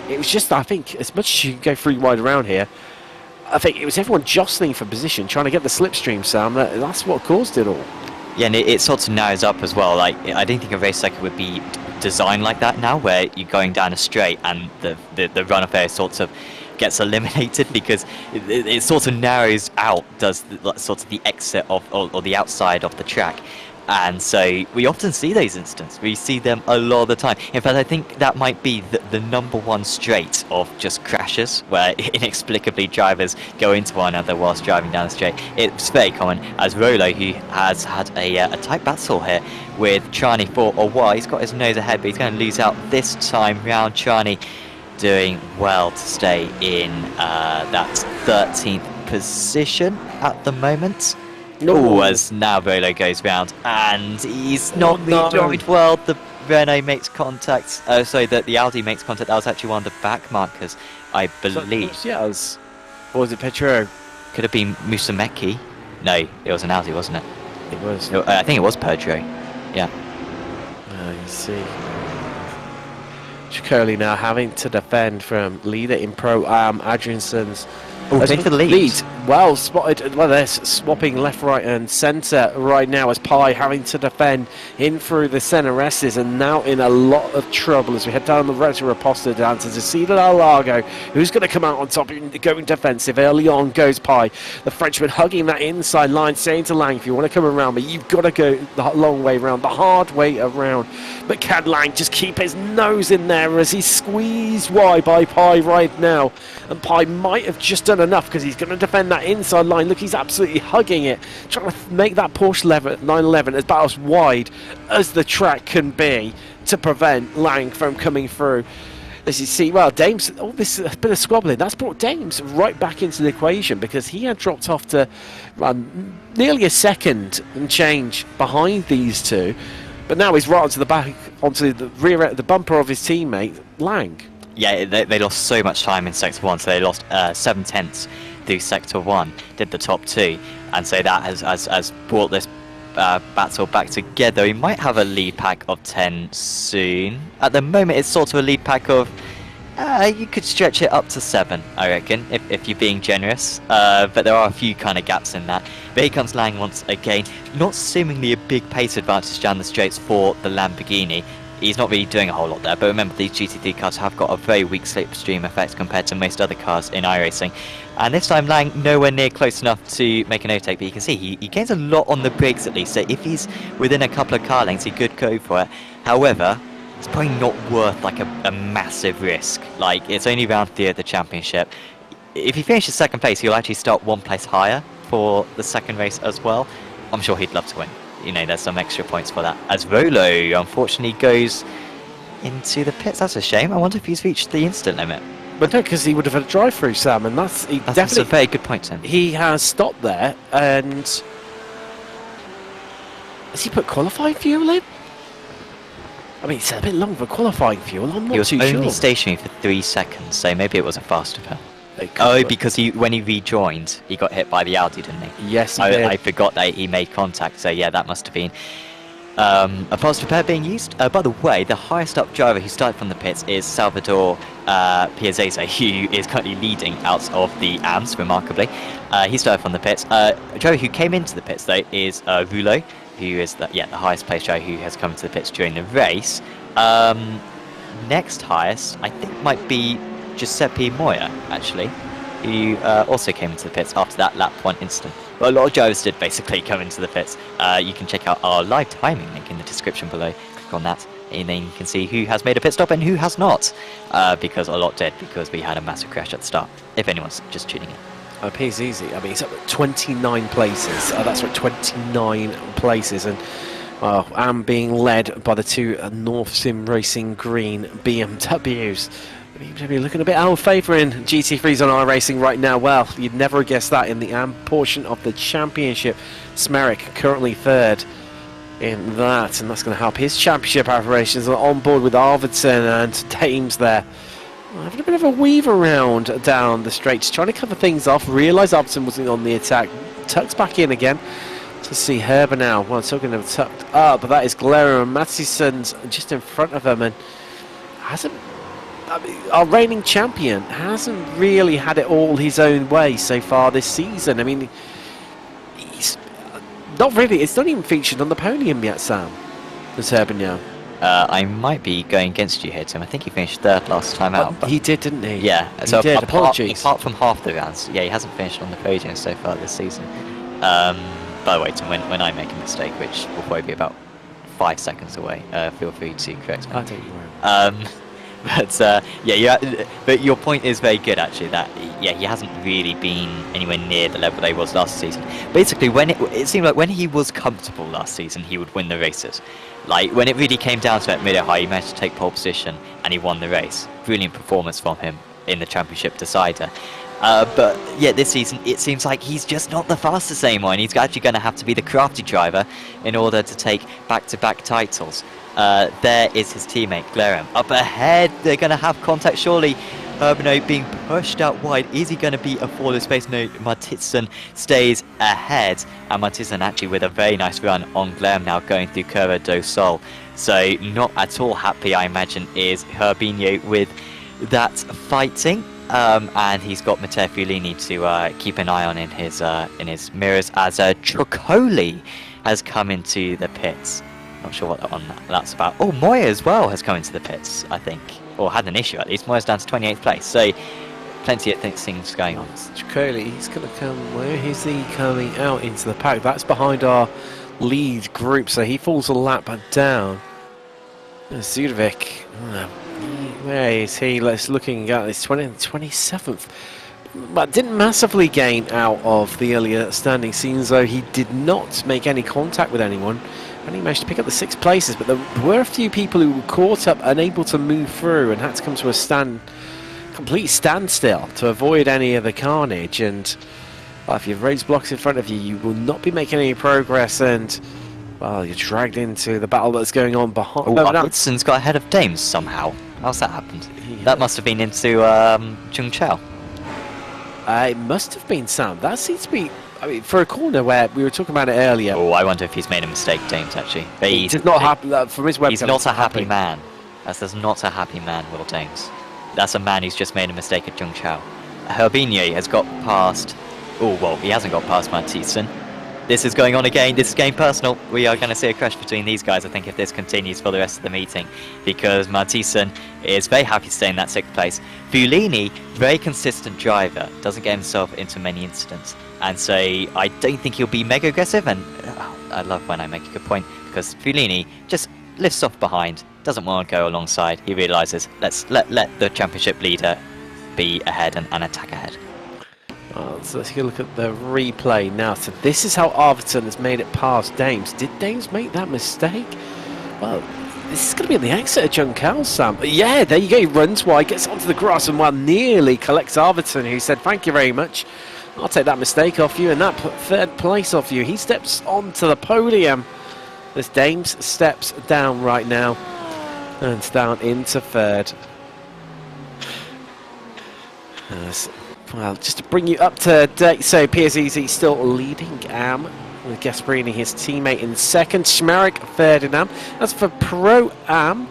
It was just, I think, as much as you can go 3 wide around here, I think it was everyone jostling for position, trying to get the slipstream, Sam. That's what caused it all. Yeah, and it sort of narrows up as well. Like, I don't think a race circuit would be designed like that now, where you're going down a straight and the run of air sort of gets eliminated, because it sort of narrows out, does sort of the exit of or the outside of the track. And so we often see those instances. We see them a lot of the time. In fact, I think that might be the #1 straight of just crashes, where inexplicably drivers go into one another whilst driving down the straight. It's very common, as Rolo, who has had a tight battle here with Charney for a while. He's got his nose ahead, but he's going to lose out this time round. Charney doing well to stay in that 13th position at the at Oh, as now Rolo goes round, and he's not enjoyed well. The Renault makes contact. Sorry, the Audi makes contact. That was actually one of the back markers, I believe. Yeah, or was it Petro? Could have been Musumeci. No, it was an Audi, wasn't it? It was. I think it was Pedro. Yeah. You see. Chicoli now having to defend from leader in Pro-Am, Adriansson's. Take the lead. Well spotted. Well, they're swapping left, right, and centre right now as Pi having to defend in through the centre S's, and now in a lot of trouble as we head down the road to Raposta down to Cecilia Largo, who's going to come out on top, going defensive. Early on goes Pi. The Frenchman hugging that inside line, saying to Lang, if you want to come around, but you've got to go the long way around, the hard way around. But can Lang just keep his nose in there as he's squeezed wide by Pi right now? And Pi might have just done enough, because he's going to defend that inside line. Look, he's absolutely hugging it, trying to make that Porsche 911 as about as wide as the track can be to prevent Lang from coming through. As you see, well, Dames, all this bit of squabbling, that's brought Dames right back into the equation, because he had dropped off to nearly a second and change behind these two, but now he's right onto the back, onto the rear, the bumper of his teammate, Lang. Yeah, they lost so much time in Sector 1, so they lost 7/10 through Sector 1, did the top 2, and so that has brought this battle back together. He might have a lead pack of 10 soon. At the moment, it's sort of a lead pack of You could stretch it up to 7, I reckon, if you're being generous. But there are a few kind of gaps in that. But here comes Lang once again. Not seemingly a big pace advantage down the straights for the Lamborghini. He's not really doing a whole lot there, but remember these GT3 cars have got a very weak slipstream effect compared to most other cars in iRacing. And this time Lang nowhere near close enough to make an overtake, but you can see he gains a lot on the brakes at least, so if he's within a couple of car lengths he could go for it. However, it's probably not worth like a massive risk. Like, it's only round 3 of the championship. If he finishes 2nd place, he'll actually start 1 place higher for the 2nd race as well. I'm sure he'd love to win. You know, there's some extra points for that. As Rolo, unfortunately, goes into the pits. That's a shame. I wonder if he's reached the instant limit. But no, because he would have had a drive-through, Sam, and that's definitely a very good point, Tim. He has stopped there, and has he put qualifying fuel in? I mean, it's a bit long for qualifying fuel. I'm not too sure. He was only stationary for 3 seconds, so maybe it was a faster pair. Oh, because when he rejoined, he got hit by the Audi, didn't he? Yes, he did. I forgot that he made contact, so yeah, that must have been a faster pair being used. By the way, the highest up driver who started from the pits is Salvador Piazzese, who is currently leading out of the AMS, remarkably. He started from the pits. A driver who came into the pits, though, is Rouleau, who is the highest placed driver who has come into the pits during the race. Next highest, I think, might be Giuseppe Moya, actually, who also came into the pits after that lap 1 incident. But a lot of drivers did basically come into the pits. You can check out our live timing link in the description below. Click on that, and then you can see who has made a pit stop and who has not. Because a lot did, because we had a massive crash at the start, if anyone's just tuning in. Appears easy. I mean, he's up at 29 places. That's right, 29 places. And I'm being led by the 2 North Sim Racing Green BMWs. BMW looking a bit out of favour in GT3s on iRacing right now. Well, you'd never have guessed that in the AM portion of the championship. Smerick currently 3rd in that, and that's going to help his championship aspirations on board with Arvidsson and Dames there. Having a bit of a weave around down the straights, trying to cover things off. Realise Arvidsson wasn't on the attack. Tucks back in again to see Herber now. Well, it's talking of tucked up, but that is Glera and Mathisson's just in front of him, and hasn't. I mean, our reigning champion hasn't really had it all his own way so far this season. I mean, he's not really. It's not even featured on the podium yet, Sam. There's Herbignan. I might be going against you here, Tim. I think he finised 3rd last time out. He did, didn't he? Yeah. So he did. Apologies. Apart from half the rounds, yeah, he hasn't finished on the podium so far this season. By the way, Tim, when I make a mistake, which will probably be about 5 seconds away, feel free to correct me. I don't worry. But your point is very good, actually, that he hasn't really been anywhere near the level that he was last season. Basically, when it seemed like when he was comfortable last season, he would win the races. Like, when it really came down to it, mid-high, he managed to take pole position and he won the race. Brilliant performance from him in the championship decider. But yeah, this season it seems like he's just not the fastest anymore, and he's actually going to have to be the crafty driver in order to take back-to-back titles. There is his teammate Glerem up ahead. They're going to have contact surely. Herbino being pushed out wide. Is he going to be a flawless pace? No, Mathisen stays ahead, and Mathisen actually with a very nice run on Glerem now going through Curva do Sol. So not at all happy, I imagine, is Herbino with that fighting. And he's got Matteo Fiolini to keep an eye on in his mirrors as Trocoli has come into the pits. Not sure what that's about. Oh, Moya as well has come into the pits, I think, or had an issue at least. Moya's down to 28th place, so plenty of things going on. Trocoli, he's going to come. Where is he coming out into the pack? That's behind our lead group, so he falls a lap down. Zudovic. Where is he? Let's looking at this 27th. But didn't massively gain out of the earlier standing scenes, though he did not make any contact with anyone. And he managed to pick up the 6 places, but there were a few people who were caught up, unable to move through, and had to come to a complete standstill to avoid any of the carnage. And if you've raised blocks in front of you, you will not be making any progress, and well, you're dragged into the battle that's going on behind. Oh, Hudson's got ahead of Dames somehow. How's that happened? That must have been into Chung Chao. It must have been Sam. That seems to be. I mean, for a corner where we were talking about it earlier. Oh, I wonder if he's made a mistake, Dames, actually. But he did not happen from his website. He's not a happy man. That's not a happy man, Will Dames. that's a man who's just made a mistake at Zhongchao. Herbigny has got past... Oh, well, he hasn't got past Matthiessen. This is going on again. This is getting personal. We are going to see a crash between these guys, I think, if this continues for the rest of the meeting, because Matthiessen is very happy to stay in that 6th place. Fulini, very consistent driver, doesn't get himself into many incidents, and so I don't think he'll be mega aggressive, and I love when I make a good point, because Fulini just lifts off behind, doesn't want to go alongside. He realises, let's let the championship leader be ahead and attack ahead. So let's take a look at the replay now. So this is how Arvidsson has made it past Dames. Did Dames make that mistake? Well, this is going to be on the exit of Zhongchao, Sam. But yeah, there you go. He runs wide, gets onto the grass, and nearly collects Arvidsson, who said, thank you very much. I'll take that mistake off you and that 3rd place off you. He steps onto the podium. This Dames steps down right now and down into 3rd. Well, just to bring you up to date, so PSEZ still leading Am, with Gasparini, his teammate, in 2nd, Schmerich 3rd in Am. That's for Pro Am.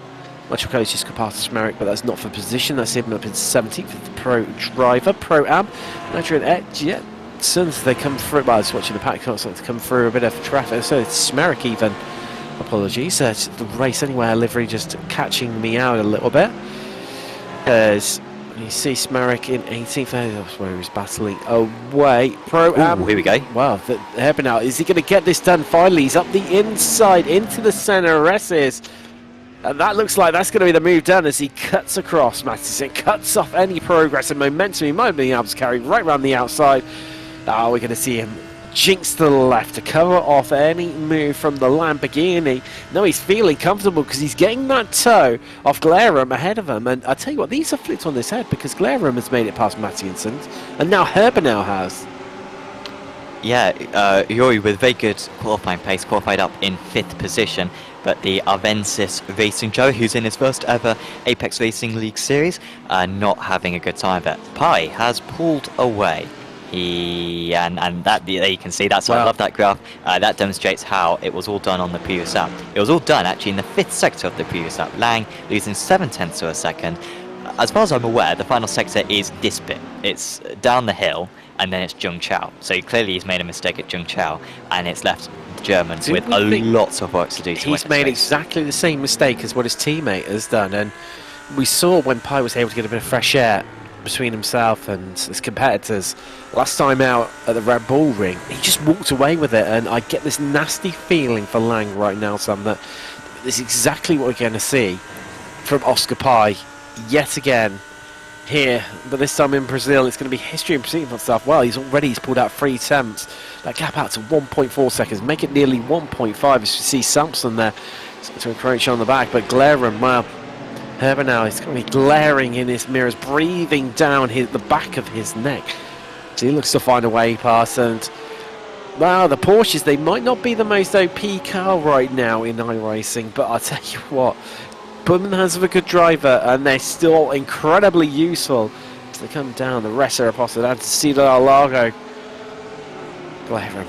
Much close just got past Schmerich, but that's not for position. That's him up in 17th with the Pro Driver, Pro Am. Adrian Edgetson, they come through. Well, I was watching the pack, so to come through a bit of traffic. So it's Schmerich even. Apologies. The race anyway, livery just catching me out a little bit. There's. You see Smarek in 18th, that's where he's battling away. Pro-Am. Here we go. Wow, Herbinau, is he going to get this done finally? He's up the inside into the centre, Resses. And that looks like that's going to be the move done as he cuts across Matthiessen, cuts off any progress and momentum he might be able to carry right around the outside. Now we're going to see him jinx to the left to cover off any move from the Lamborghini. No, he's feeling comfortable because he's getting that toe off Glarum ahead of him. And I tell you what, these are flipped on this head because Glarum has made it past Matthiessen, and now Herbinau has. Yeah, Yuri with very good qualifying pace, qualified up in 5th position. But the Arvensis Racing Joe, who's in his first ever Apex Racing League Series, not having a good time there. Pi has pulled away. And that, there you can see, that's why I love that graph. That demonstrates how it was all done on the previous lap. It was all done actually in the 5th sector of the previous lap. Lang losing 7/10 of a second. As far as I'm aware, the final sector is this bit. It's down the hill, and then it's Zhongchao. So clearly he's made a mistake at Zhongchao, and it's left the Germans with a lot of work to do. He's made exactly the same mistake as what his teammate has done, and we saw when Pi was able to get a bit of fresh air between himself and his competitors last time out at the Red Bull Ring, he just walked away with it, and I get this nasty feeling for Lang right now, Sam, that this is exactly what we're going to see from Oscar Pi yet again here, but this time in Brazil. It's going to be history and proceeding for himself. Well, he's pulled out 3 attempts, that gap out to 1.4 seconds, make it nearly 1.5 as you see Sampson there to encroach on the back, but Glarum, well, Herbinau is going to be glaring in his mirrors, breathing down the back of his neck. So he looks to find a way past, and well, the Porsches, they might not be the most OP car right now in iRacing, but I'll tell you what, put them in the hands of a good driver, and they're still incredibly useful as they come down the Ressa Apostle down to Interlagos.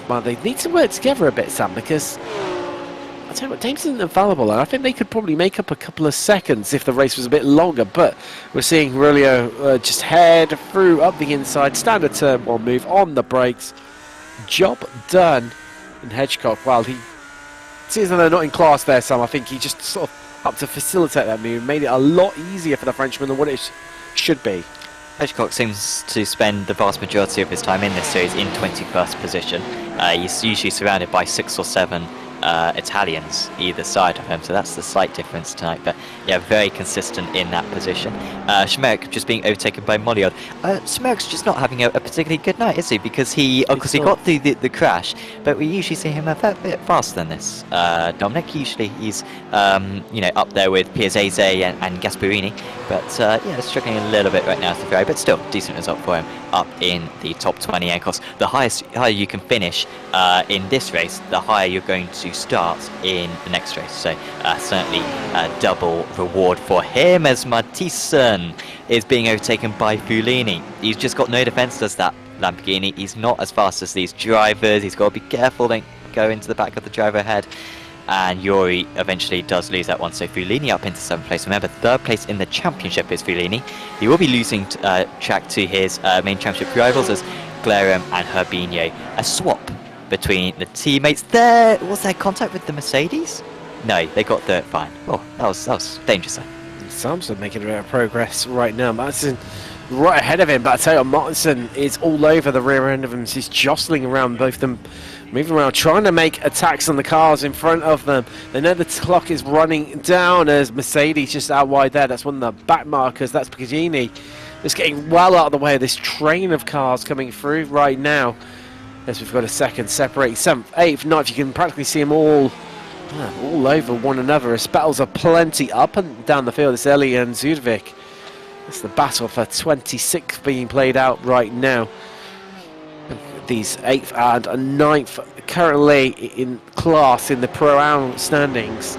Well, they need to work together a bit, Sam, because I tell you what, Dames isn't infallible, and I think they could probably make up a couple of seconds if the race was a bit longer, but we're seeing Rulio just head through up the inside, standard turn 1 move on the brakes, job done. And Hedgecock, well, he seems that they're not in class there, Sam. I think he just sort of up to facilitate that move, made it a lot easier for the Frenchman than what it should be. Hedgecock seems to spend the vast majority of his time in this series in 21st position. He's usually surrounded by 6 or 7 Italians either side of him, so that's the slight difference tonight, but yeah, very consistent in that position. Schmerich just being overtaken by Molliard. Schmerich's just not having a particularly good night, is he? Because he obviously got through the crash, but we usually see him a bit faster than this. Dominic, usually he's you know, up there with Piazzese and Gasparini, but yeah, struggling a little bit right now to Ferrari, but still decent result for him up in the top 20. And of course, the higher you can finish in this race, the higher you're going to start in the next race. So certainly a double reward for him as Matthiessen is being overtaken by Fulini. He's just got no defense, does that Lamborghini. He's not as fast as these drivers. He's got to be careful, don't go into the back of the driver ahead. and Yuri eventually does lose that one. So Fulini up into 7th place. Remember, 3rd place in the championship is Fulini. He will be losing track to his main championship rivals as Glarium and Herbinho. A swap between the teammates. Was there contact with the Mercedes? No, they got third fine. Oh, that was dangerous. Samson making a bit of progress right now. Martinson right ahead of him, but I tell you, Martinson is all over the rear end of him. He's jostling around, both of them moving around, trying to make attacks on the cars in front of them. They know the clock is running down as Mercedes just out wide there. That's one of the back markers. That's Piccini. It's getting well out of the way of this train of cars coming through right now. As we've got a second separating 7th, 8th, 9th. You can practically see them all over one another. As battles are plenty up and down the field. It's Eli and Zudovic. It's the battle for 26th being played out right now. These 8th and 9th currently in class in the Pro-Am standings.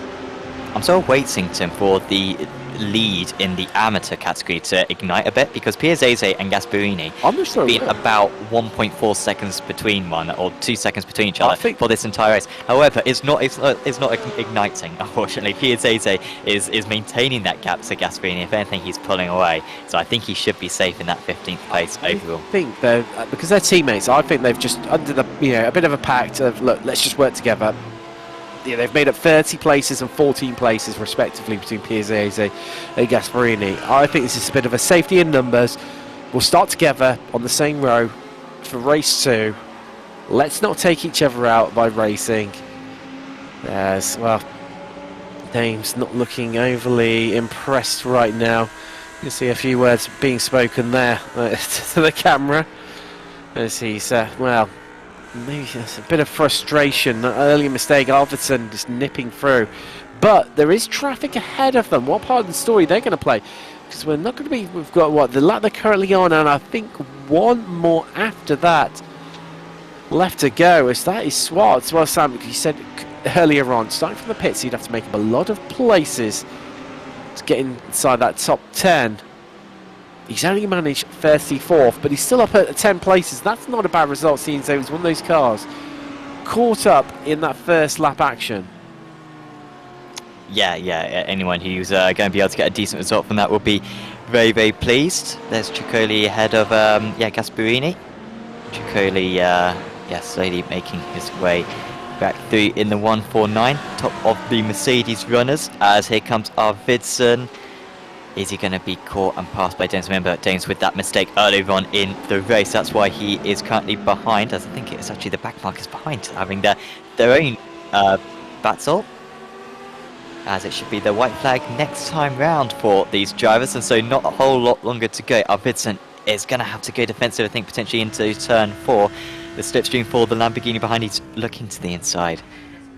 I'm still waiting, Tim, for the lead in the amateur category to ignite a bit, because Piazzese and Gasparini have been about 1.4 seconds between one, or 2 seconds between each other for this entire race. However, it's not igniting, unfortunately. Piazzese is maintaining that gap to Gasparini. If anything, he's pulling away. So I think he should be safe in that 15th place overall. I think though, because they're teammates, I think they've just under the a bit of a pact of, look, let's just work together. Yeah, they've made up 30 places and 14 places respectively between Piazzese and Gasparini. I think this is a bit of a safety in numbers. We'll start together on the same row for race 2. Let's not take each other out by racing. As well, Dame's not looking overly impressed right now. You can see a few words being spoken there to the camera as he's well, maybe there's a bit of frustration. An early mistake, Alfredson just nipping through. But there is traffic ahead of them. What part of the story they're going to play? Because we're not going to be... We've got, what, the lap they're currently on, and I think one more after that left to go. As that is Swartz. Well, Sam, you said earlier on, starting from the pits, you'd have to make up a lot of places to get inside that top 10. He's only managed 34th, but he's still up at 10 places. That's not a bad result, seeing as he was one of those cars caught up in that first lap action. Yeah, anyone who's going to be able to get a decent result from that will be very, very pleased. There's Ciccoli ahead of, Gasparini. Ciccoli, slowly making his way back through in the 149, top of the Mercedes runners, as here comes Arvidsson. Is he going to be caught and passed by Dames? Remember, Dames with that mistake earlier on in the race. That's why he is currently behind, as I think it's actually the back markers behind, having their own battle. As it should be the white flag next time round for these drivers, and so not a whole lot longer to go. Arvidsson is going to have to go defensive, I think, potentially into turn 4. The slipstream for the Lamborghini behind, he's looking to the inside,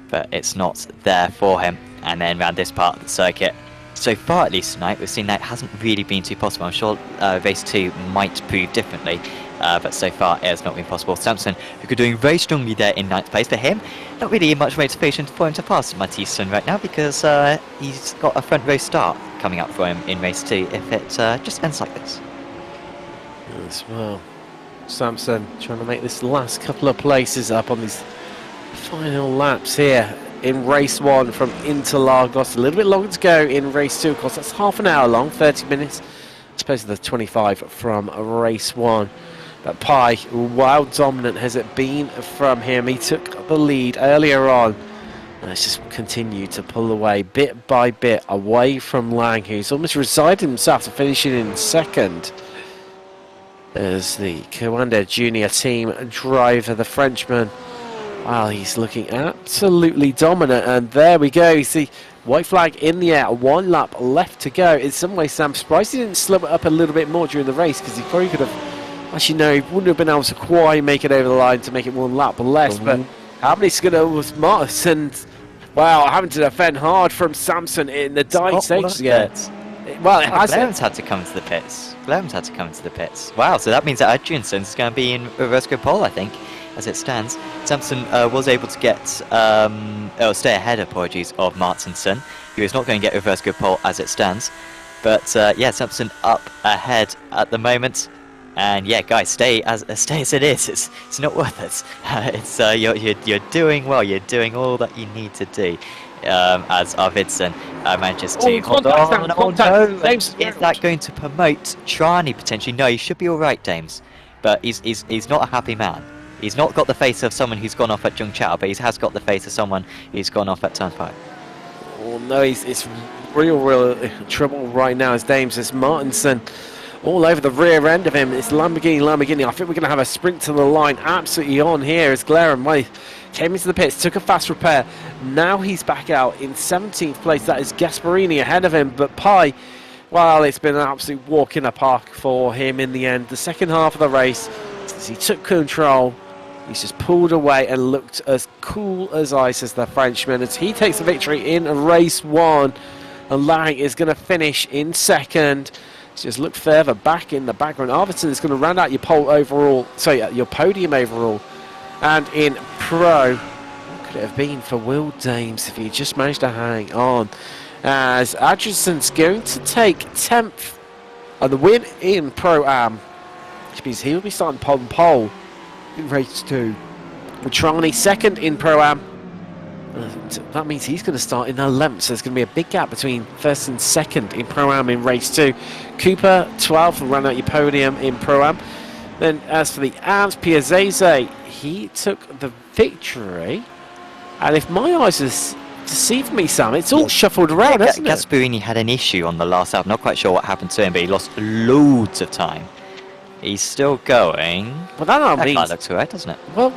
but it's not there for him. And then around this part of the circuit, so far at least tonight, we've seen that hasn't really been too possible. I'm sure race 2 might prove differently, but so far it has not been possible. Samson, who could doing very strongly there in 9th place. For him, not really much motivation for him to pass Mathieson right now, because he's got a front row start coming up for him in race 2 if it just ends like this. Yes, well, Samson trying to make this last couple of places up on these final laps here in race 1 from Interlagos. A little bit longer to go in race 2, of course. That's half an hour long, 30 minutes, as opposed to the 25 from race 1. But Pai, how dominant has it been from him? He took the lead earlier on, and it's just continued to pull away bit by bit away from Lang, who's almost resigned himself to finishing in second. As the Coanda Junior team driver, the Frenchman, wow, he's looking absolutely dominant. And there we go. You see white flag in the air, 1 lap left to go. In some ways, I'm surprised he didn't slow it up a little bit more during the race, because he probably could have, actually no, he wouldn't have been able to quite make it over the line to make it 1 lap less. But how many Skinner was Martin? Wow, having to defend hard from Samson in the dying stages again. Well, it has. Glerham's had to come to the pits. Wow, so that means that Adrianson's going to be in reverse grid pole, I think, as it stands. Samson was able to get, stay ahead, apologies, of Martinson, who is not going to get reverse grid pole as it stands. But yeah, Samson up ahead at the moment. And yeah, guys, stay as it is. It's not worth it. It's you're doing well. You're doing all that you need to do. As Arvidsson manages to hold on. Oh no! Is that going to promote Trani potentially? No, he should be all right, Dames. But he's not a happy man. He's not got the face of someone who's gone off at Jung Chao, but he has got the face of someone who's gone off at Turn 5. Oh no, it's real trouble right now as Dames, as Martinson all over the rear end of him. It's Lamborghini. I think we're going to have a sprint to the line absolutely on here as Glaren came into the pits, took a fast repair. Now he's back out in 17th place. That is Gasparini ahead of him, but Pai, well, it's been an absolute walk in the park for him in the end. The second half of the race, as he took control, he's just pulled away and looked as cool as ice as the Frenchman as he takes the victory in race 1. And Lang is going to finish in second. Just look further back in the background. Arvidsson is going to round out your your podium overall. And in pro, what could it have been for Will Dames if he just managed to hang on? As Adrianson's going to take 10th and the win in Pro-Am, which means he will be starting pole in race 2. Trani second in Pro-Am. That means he's going to start in 11th, so there's going to be a big gap between first and second in Pro-Am in race 2. Cooper 12th will run out your podium in Pro-Am. Then as for the ARLs, Piazzese, he took the victory. And if my eyes has deceived me, Sam, it's all shuffled around, hasn't it? Gasparini had an issue on the last lap. Not quite sure what happened to him, but he lost loads of time. He's still going. Well, that means... looks alright, doesn't it? Well,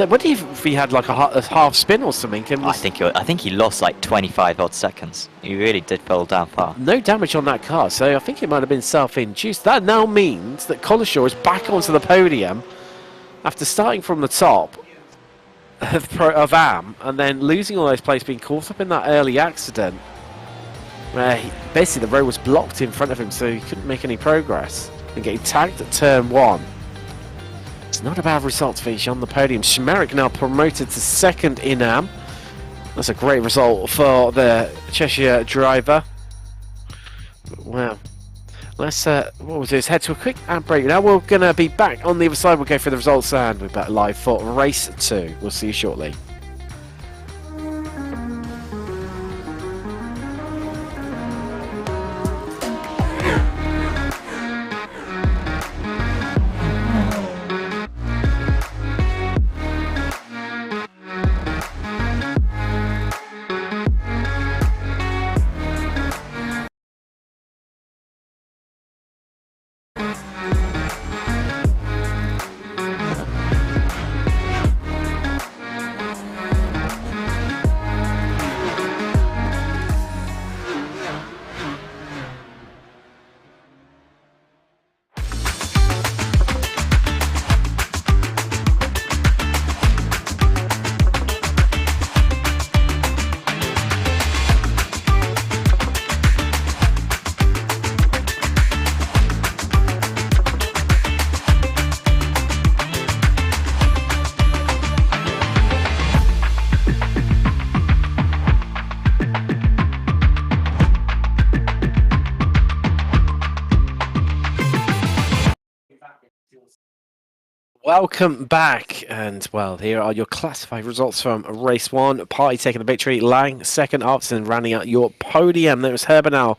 what if he had like a half spin or something? I think he lost like 25 odd seconds. He really did fall down far. No damage on that car, so I think it might have been self-induced. That now means that Collishaw is back onto the podium after starting from the top of AM and then losing all those places, being caught up in that early accident where basically the road was blocked in front of him, so he couldn't make any progress and getting tagged at turn 1. It's not a bad result to finish on the podium. Shmerick now promoted to second in AM. That's a great result for the Cheshire driver. Wow. Let's what we'll do is head to a quick ad break. Now we're going to be back on the other side. We'll go through the results and we're back live for race 2. We'll see you shortly. Welcome back, and well, here are your classified results from race 1. Pai taking the victory, Lang second, Arvidsson rounding out your podium. There was Herbenau,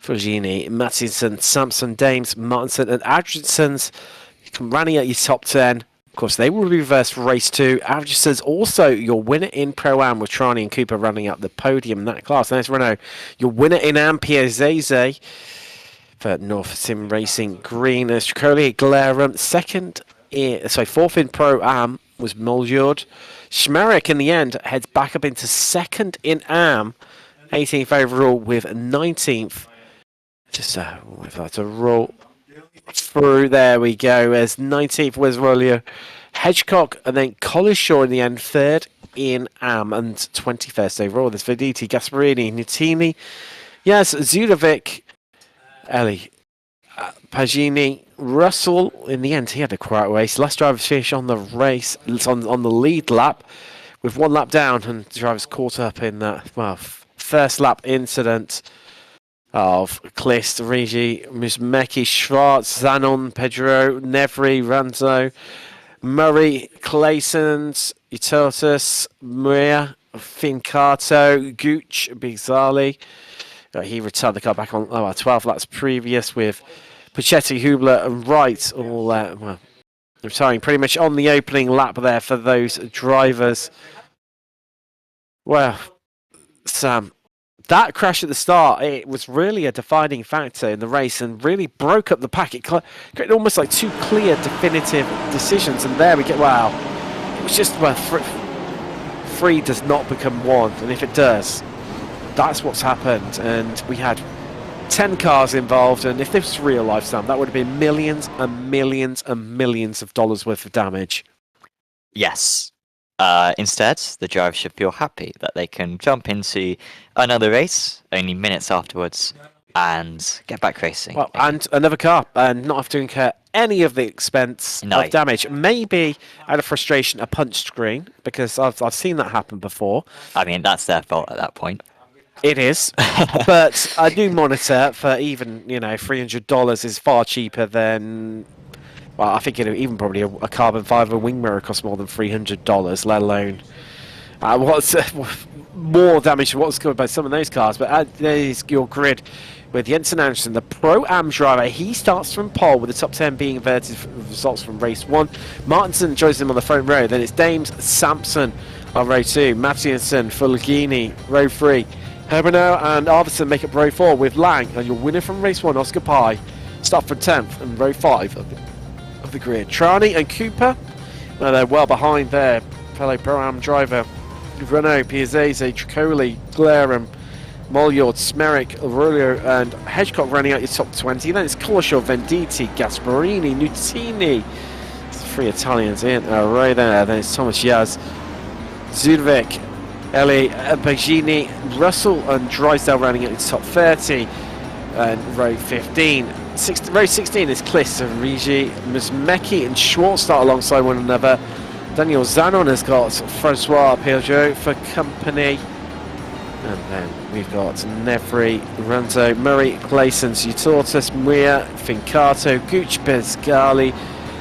Fugini, Mattinson, Sampson, Dames, Martinson, and Adrianson's rounding out your top 10. Of course, they will reverse for race 2. Adrianson's also your winner in Pro-Am with Trani and Cooper running up the podium in that class. Nice, Renault, your winner in AM, Piazzese for North Sim Racing Green. There's Tricoli, Glaren, fourth in Pro-Am was Muljord. Shmerick in the end heads back up into second in AM, 18th overall with 19th. Just if that's a roll through, there we go. As 19th was Rolio Hedgecock, and then Collishaw in the end, third in AM and 21st overall. There's Vediti, Gasparini, Nutini, yes, Zudovic, Ellie, Pagini, Russell. In the end, he had a quiet race. Last drivers finish on the race, on the lead lap, with 1 lap down, and drivers caught up in that first lap incident. of Klist, Rigi, Musmeki, Schwartz, Zanon, Pedro, Nevri, Ranzo, Murray, Claysons, Utotus, Muir, Fincato, Gooch, Bizarli. He returned the car back on 12 laps previous with Pachetti, Hubler and Wright all well, retiring pretty much on the opening lap there for those drivers. Well, Sam, that crash at the start, it was really a defining factor in the race and really broke up the pack. It created almost like two clear, definitive decisions. And there we get, wow, it was just, well, three does not become one. And if it does, that's what's happened. And we had 10 cars involved. And if this was real life, Sam, that would have been millions and millions and millions of dollars worth of damage. Yes. Instead, the drivers should feel happy that they can jump into another race only minutes afterwards and get back racing. Well, and another car, and not have to incur any of the expense of damage. Maybe, out of frustration, a punch screen, because I've seen that happen before. I mean, that's their fault at that point. It is, but a new monitor for even, $300 is far cheaper than... Well, I think even probably a carbon fibre wing mirror costs more than $300, let alone what's more damage to what's covered by some of those cars. But there's your grid with Jensen Anderson, the Pro-Am driver. He starts from pole with the top 10 being inverted results from race 1. Martinson joins him on the front row. Then it's Dames, Sampson on row 2. Mattiasen, Fulgini, row 3. Herbino and Arvidsson make up row 4 with Lang. And your winner from race 1, Oscar Pye, start from 10th and row 5 of the grid. Trani and Cooper, well, they're well behind their fellow Pro-Am driver Renault, Piazzese, Tricoli, Glaren, Molyord, Smerick, Aurelio and Hedgecock running out your top 20. Then it's Colosho, Venditti, Gasparini, Nutini. It's 3 Italians in right there. Then it's Thomas Yaz, Zudvik, Eli Bagini, Russell and Drysdale running out your top 30. And row 15. Row 16 is Kliss and Rigi, Musmeki and Schwartz start alongside one another. Daniel Zanon has got Francois Peugeot for company. And then we've got Nevri, Ranzo, Murray, Claysons, Utortus, Muir, Fincato, Gooch, Bezgali,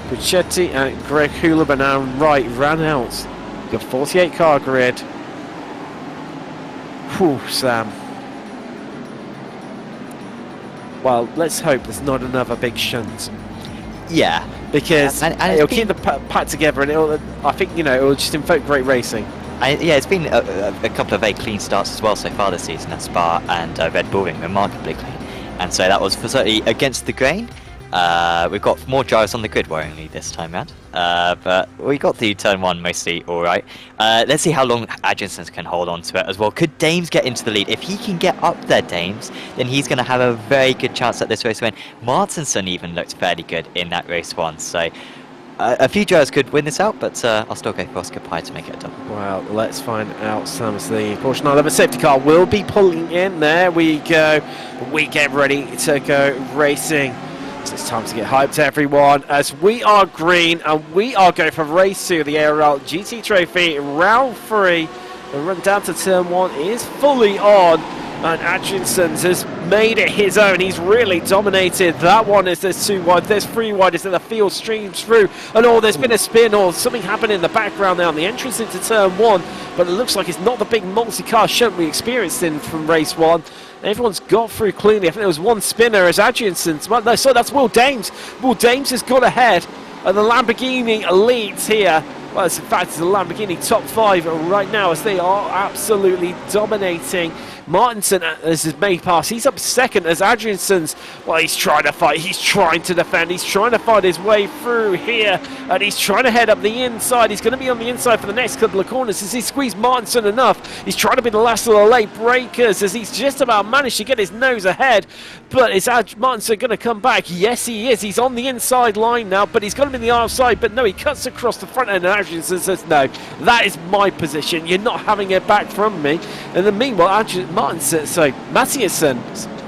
Puccetti and Greg Hulaban and Wright ran out. Your 48 car grid. Whew, Sam. Well, let's hope there's not another big shunt. Yeah, because and it'll keep the pack together, and I think it'll just invoke great racing. Yeah, it's been a couple of very clean starts as well so far this season at Spa and Red Bull Ring, remarkably clean. And so that was certainly against the grain. We've got more drivers on the grid worryingly this time round, but we got the turn 1 mostly alright. Let's see how long Adjinson can hold on to it as well. Could Dames get into the lead? If he can get up there, Dames, then he's going to have a very good chance at this race win. Martinson even looked fairly good in that race 1, so a few drivers could win this out, but I'll still go for Oscar Pye to make it a double. Well, let's find out some of the Porsche 911 safety car will be pulling in. There we go. We get ready to go racing. So it's time to get hyped, everyone, as we are green and we are going for race 2, the ARL GT Trophy, round 3. The run down to turn 1 is fully on, and Atkinson's has made it his own. He's really dominated. That one is there's 2 wide, there's 3 wide, as the field streams through, and there's been a spin or something happened in the background there on the entrance into turn 1, but it looks like it's not the big multi-car shunt we experienced from race 1. Everyone's got through cleanly. I think there was one spinner as Adjinson's. Well, no, so that's Will Dames. Will Dames has got ahead. And the Lamborghini leads here. Well, in fact, it's the Lamborghini top 5 right now as they are absolutely dominating. Martinson as his made pass. He's up second as Adrianson's. Well, he's trying to fight. He's trying to defend. He's trying to find his way through here. And he's trying to head up the inside. He's going to be on the inside for the next couple of corners. As he squeezed Martinson enough. He's trying to be the last of the late breakers as he's just about managed to get his nose ahead. But is Martinson going to come back? Yes, he is. He's on the inside line now, but he's going to be on the outside. But no, he cuts across the front end. And Adrianson says, no, that is my position. You're not having it back from me. And then meanwhile, Mattiasen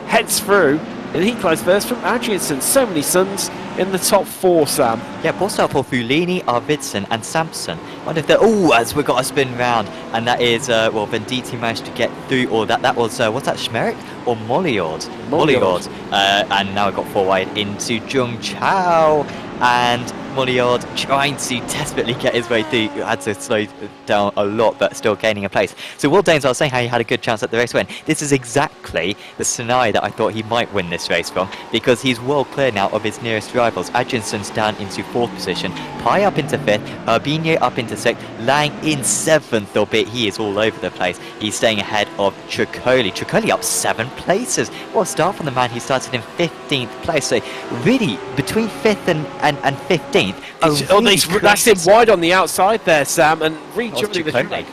heads through, and he climbs first from Adrianson. So many sons in the top 4, Sam. Yeah, ball start for Fulini, Arvidsson and Sampson. Wonder if they're... Oh, as we've got a spin round. And that is, well, Venditti managed to get through, or that was, what's that, Schmerik or Molliord? Molliord. And now we've got 4 wide into Jung Chao. And Molliord trying to desperately get his way through. Had to slow down a lot, but still gaining a place. So Will Danes, I was saying how he had a good chance at the race win. This is exactly the scenario that I thought he might win this race from, because he's well clear now of his nearest rivals. Adjinson's down into 4th position, Pai up into 5th, Urbino up into 6th, Lang in 7th, albeit he is all over the place. He's staying ahead of Tricoli. Tricoli up 7 places. What a start from the man who started in 15th place. So really, between 5th and 15th, that's him wide on the outside there, Sam, and rejumping the track.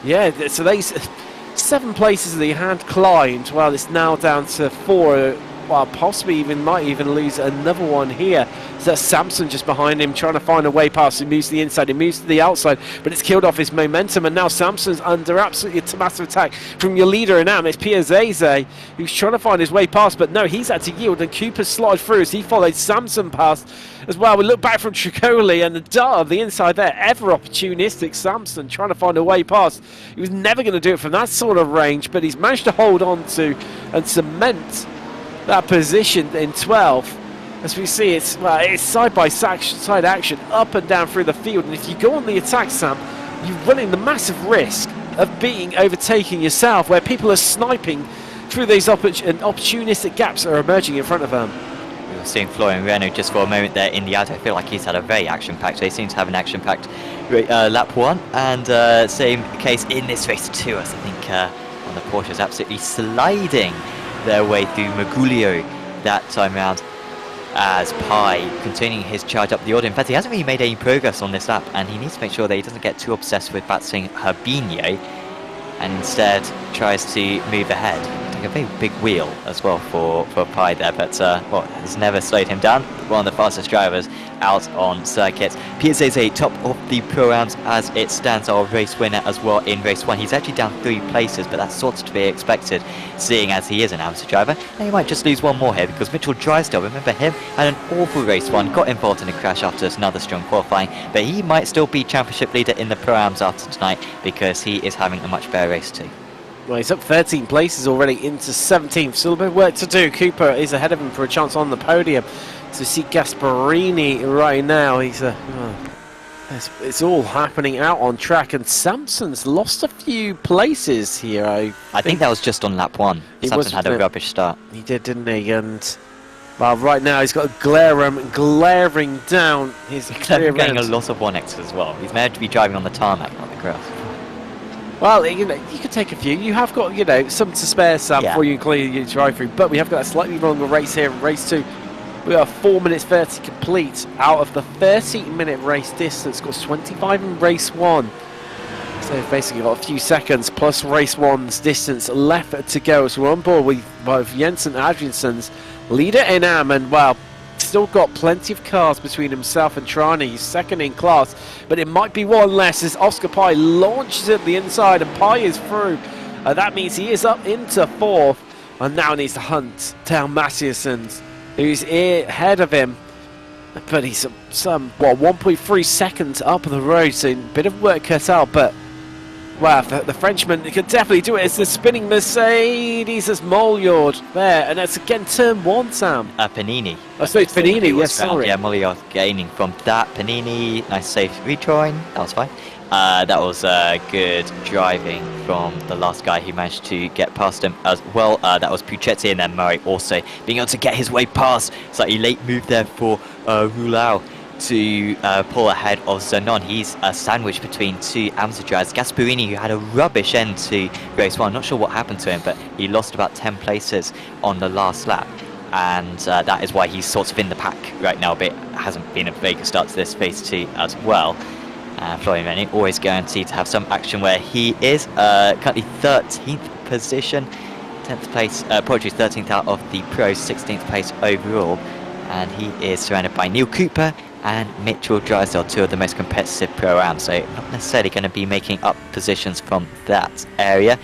Yeah, so they 7 places that he had climbed. Well, it's now down to 4. Well, possibly might even lose another one here. So that's Sampson just behind him, trying to find a way past. He moves to the inside, he moves to the outside, but it's killed off his momentum, and now Sampson's under absolutely massive attack from your leader in Am. It's Piazzese, who's trying to find his way past, but no, he's had to yield, and Cooper slide through as he followed Sampson past as well. We look back from Tricoli, and the dart of the inside there, ever opportunistic Sampson trying to find a way past. He was never going to do it from that sort of range, but he's managed to hold on to and cement that position in 12th. As we see, it's side by side action up and down through the field, and if you go on the attack, Sam, you're running the massive risk of being overtaken yourself, where people are sniping through these opportunistic gaps that are emerging in front of them. We were seeing Florian Renault just for a moment there in the ad. I feel like he's had a very action-packed race. He seems to have an action-packed lap 1, and same case in this race too, as I think on the Porsche is absolutely sliding their way through Magulio that time round, as Pai continuing his charge up the order. In fact, he hasn't really made any progress on this lap, and he needs to make sure that he doesn't get too obsessed with battling Urbino and instead tries to move ahead. Take a very big wheel as well for Pai there, but well, has never slowed him down. One of the fastest drivers out on circuits. Piazzese top of the Pro-Ams as it stands, our race winner as well in race 1. He's actually down 3 places, but that's sort of to be expected, seeing as he is an amateur driver. And he might just lose one more here, because Mitchell Drysdale, remember him, had an awful race 1, got involved in a crash after another strong qualifying, but he might still be championship leader in the Pro-Ams after tonight, because he is having a much better race too. Well, he's up 13 places already into 17th. Still a bit of work to do. Cooper is ahead of him for a chance on the podium. To see Gasparini right now, he's it's all happening out on track, and Sampson's lost a few places here. I think that was just on lap 1. Sampson had a rubbish start. He did, didn't he? And well, right now he's got a glaring down his getting a lot of 1X as well. He's meant to be driving on the tarmac, not the grass. Well, you know, you could take a few. You have got, you know, some to spare, Sam, before you clear your drive-through. But we have got a slightly longer race here in race 2. We are 4 minutes 30 complete out of the 30-minute race distance. Got 25 in race 1. So we've basically got a few seconds plus race 1's distance left to go. So we're on board with both Jensen Adrianson's leader in Am, and well, still got plenty of cars between himself and Trani. He's second in class, but it might be one less as Oscar Pai launches at the inside, and Pai is through. That means he is up into 4th, and now needs to hunt down Mathiasson, who's ahead of him, but he's some 1.3 seconds up the road, so a bit of work cut out. But wow, the Frenchman can definitely do it. It's the spinning Mercedes as Molliord there, and that's again turn 1, Sam. Panini. Oh, so it's Panini, yes, sorry. Yeah, Molliord gaining from that. Panini, nice safe rejoin, that was fine. That was good driving from the last guy who managed to get past him as well. That was Puccetti, and then Murray also being able to get his way past. Slightly late move there for Roulau to pull ahead of Zanon. He's sandwiched between 2 amateur drivers. Gasparini, who had a rubbish end to race 1. Not sure what happened to him, but he lost about 10 places on the last lap. And that is why he's sort of in the pack right now, but it hasn't been a very good start to this phase 2 as well. Florian Renault always guaranteed to have some action where he is currently 13th position, 10th place, Portuguese 13th out of the pros, 16th place overall, and he is surrounded by Neil Cooper and Mitchell Drysdale, 2 of the most competitive pro-am, so not necessarily going to be making up positions from that area.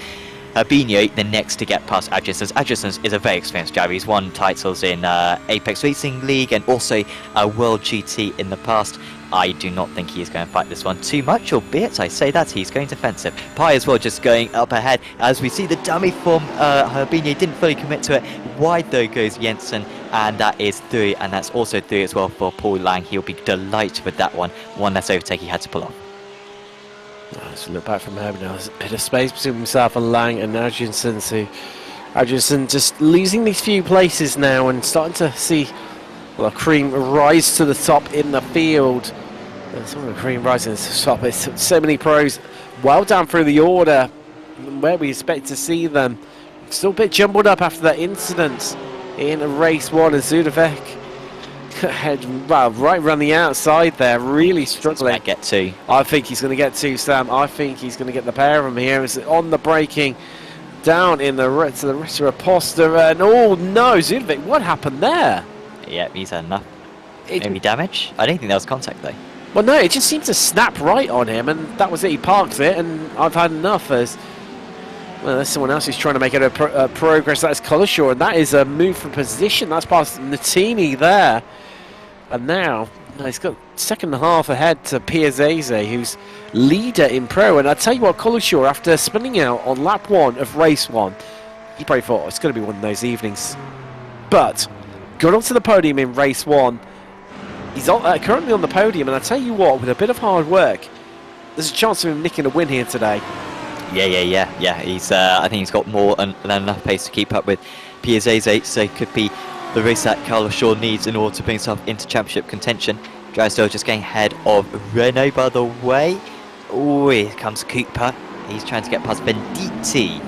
Herbinho the next to get past Adjusters. Adjusters is a very experienced driver. He's won titles in Apex Racing League and also World GT in the past. I do not think he is going to fight this one too much, albeit I say that he's going defensive. Pi as well just going up ahead as we see the dummy from Herbinho didn't fully commit to it. Wide though goes Jensen, and that is 3, and that's also 3 as well for Paul Lang. He'll be delighted with that one. One less overtake he had to pull off. Let's look back from Herbinho. There's a bit of space between himself and Lang and Adjusson. So Adjusson just losing these few places now and starting to see Cream rise to the top in the field. Some of the Cream rising to the top. It's so many pros well down through the order where we expect to see them. Still a bit jumbled up after that incident in race 1 as Zudovec head right around the outside there, really struggling. Might get 2. I think he's going to get 2, Sam. I think he's going to get the pair of them here. It's on the braking down in the rest of Aposta, and oh no, Zudovec, what happened there? Yeah, he's had enough. Maybe damage? I don't think that was contact though. Well, no, it just seemed to snap right on him, and that was it. He parks it, and I've had enough. As well, there's someone else who's trying to make it a progress. That is Collishaw, and that is a move from position. That's past Natini there, and now he's got second half ahead to Piazzese, who's leader in pro. And I tell you what, Collishaw, after spinning out on lap 1 of race 1, he probably thought it's going to be one of those evenings, but got onto the podium in race 1. He's currently on the podium, and I tell you what, with a bit of hard work, there's a chance of him nicking a win here today. Yeah. He's I think he's got more than enough pace to keep up with Piazzese, so it could be the race that Carlos Shaw needs in order to bring himself into championship contention. Drysdale just getting ahead of Renault, by the way. Oh, here comes Cooper. He's trying to get past Venditti,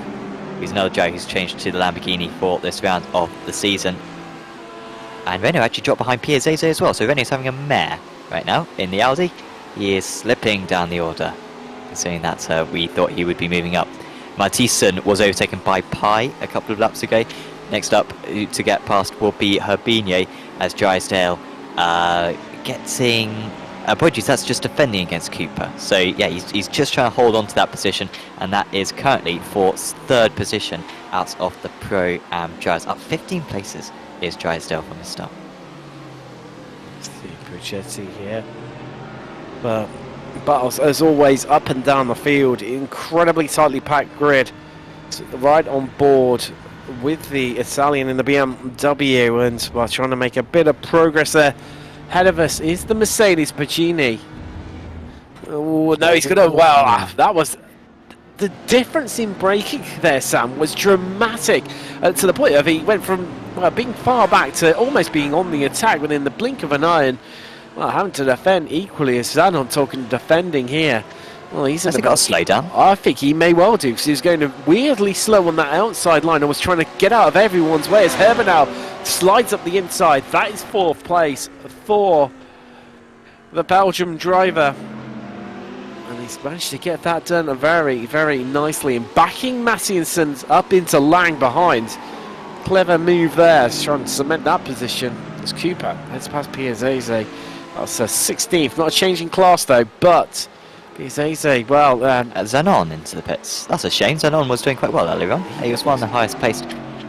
who's another driver who's changed to the Lamborghini for this round of the season. And Renault actually dropped behind Piazzese as well, so Renault's having a mare right now in the Audi. He is slipping down the order, considering that we thought he would be moving up. Mathieson was overtaken by Pi a couple of laps ago. Next up to get past will be Herbinho, as Drysdale getting... apologies, that's just defending against Cooper. So yeah, he's just trying to hold on to that position, and that is currently for 3rd position out of the Pro Am drivers. Up 15 places is Drysdale from the start. See Puccetti here. But as always, up and down the field, incredibly tightly packed grid. Right on board with the Italian in the BMW, and we're trying to make a bit of progress there. Ahead of us is the Mercedes Pagini. Oh, no, he's going to... Well, that was... The difference in braking there, Sam, was dramatic. To the point of he went from being far back to almost being on the attack within the blink of an eye, and having to defend equally as Zanon talking defending here. Well, he's got to slow down. I think he may well do, because he was going weirdly slow on that outside line and was trying to get out of everyone's way as Herbert now slides up the inside. That is 4th place for the Belgium driver. And he's managed to get that done very, very nicely. And backing Mattiasson up into Lang behind. Clever move there, trying to cement that position. As Cooper heads past Piazzese. That's a 16th, not a change in class though, but Piazzese, well... Zanon into the pits. That's a shame. Zanon was doing quite well earlier on. He was one of the highest paced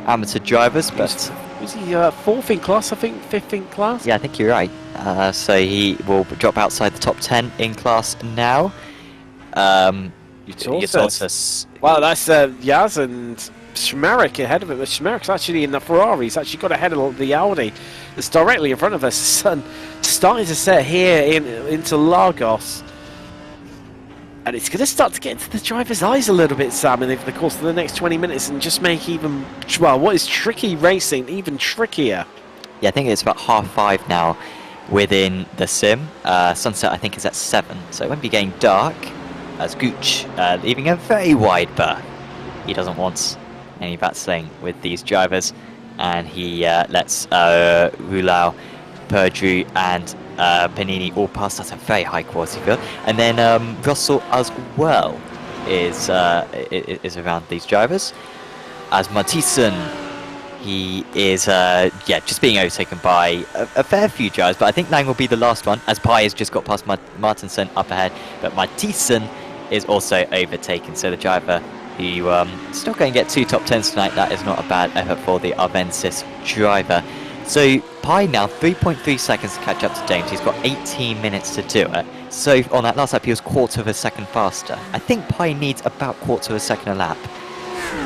amateur drivers, but... Was he 4th in class, I think, 5th in class? Yeah, I think you're right. So he will drop outside the top 10 in class now. Yutortus. Well, that's Yaz and Schmerich ahead of him. Schmerich's actually in the Ferrari. He's actually got ahead of the Audi that's directly in front of us. Sun starting to set here in Interlagos. And it's going to start to get into the driver's eyes a little bit, Sam, in the course of the next 20 minutes, and just make even, well, what is tricky racing even trickier. Yeah, I think it's about 5:30 now within the sim. Sunset, I think, is at 7, so it won't be getting dark. As Gooch leaving a very wide berth. He doesn't want any battling with these drivers, and he lets Rulau, Perdue, and Panini all pass. That's a very high quality field. And then Russell as well is around these drivers. As Mathieson, he is just being overtaken by a fair few drivers, but I think Lang will be the last one, as Pi has just got past Martinson up ahead, but Mathieson is also overtaken, so the driver who still going to get 2 top 10s tonight. That is not a bad effort for the Arvensis driver. So Pi now 3.3 seconds to catch up to Dames. He's got 18 minutes to do it. So on that last lap, he was quarter of a second faster. I think Pi needs about quarter of a second a lap,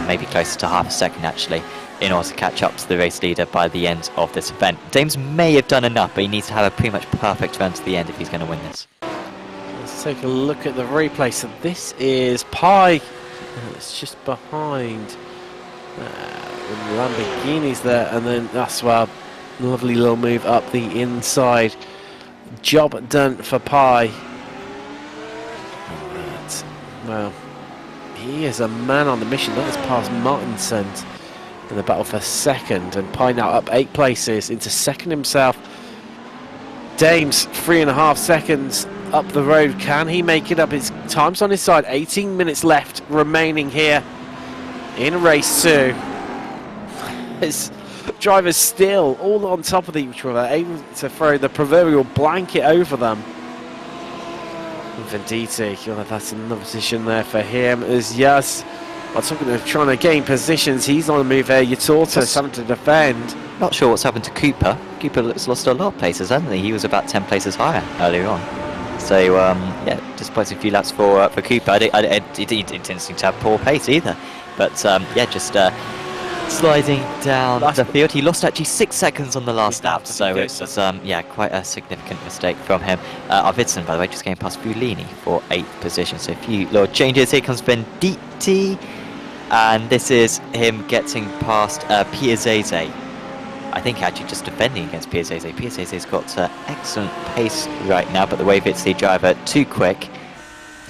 maybe closer to half a second actually, in order to catch up to the race leader by the end of this event. Dames may have done enough, but he needs to have a pretty much perfect run to the end if he's going to win this. Let's take a look at the replay. So this is Pi. It's just behind the Lamborghini's there, and then that's well, lovely little move up the inside. Job done for Pi. Right. Well, he is a man on the mission. That is past Martinson in the battle for second, and Pi now up 8 places into second himself. Dames 3.5 seconds up the road. Can he make it up? His time's on his side. 18 minutes left remaining here in race 2. His drivers still all on top of each other, able to throw the proverbial blanket over them. Venditti, well, that's another position there for him. As yes, I'm talking of trying to gain positions. He's on the move there. Yutorta having to defend. Not sure what's happened to Cooper. Cooper's lost a lot of places, hasn't he? He was about 10 places higher earlier on. So yeah, disappointing few laps for Cooper. He didn't seem to have poor pace either. But yeah, just sliding down the field. He lost actually 6 seconds on the last lap, so it was yeah, quite a significant mistake from him. Arvidsson, by the way, just getting past Fulini for 8th position. So a few little changes. Here comes Venditti, and this is him getting past Piazzese. I think actually just defending against Piazzese. Piazzese's got excellent pace right now, but the way Vitsy driver too quick.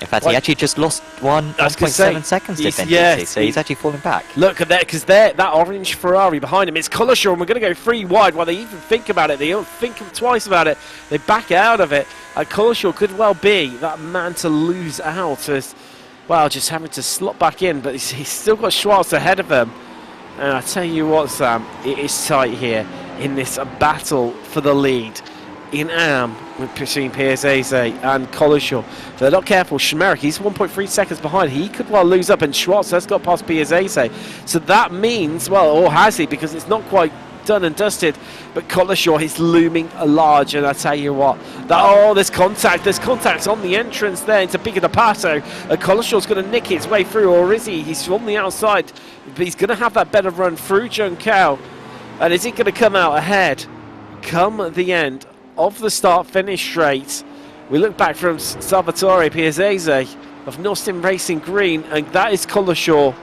In fact, he actually just lost 1.7 seconds to Venditti, yes, so he's actually falling back. Look at that, because that orange Ferrari behind him, it's Collishaw, and we're going to go 3 wide. While they even think about it, they don't think twice about it, they back out of it. Collishaw could well be that man to lose out, as well, just having to slot back in, but he's still got Schwartz ahead of him. And I tell you what, Sam, it is tight here in this battle for the lead in AM between Piazzese and Collishaw. If they're not careful, Schmerich, he's 1.3 seconds behind. He could well lose up, and Schwartz has got past Piazzese. So that means, well, or has he, because it's not quite done and dusted, but Collishaw is looming large, and I tell you what, there's contact on the entrance there into Pico Passo, and Collishaw's going to nick his way through, or is he? He's on the outside, but he's going to have that better run through Juncal, and is he going to come out ahead come the end of the start-finish straight? We look back from Salvatore Piazzese of Northamptonshire Racing Green, and that is Collishaw.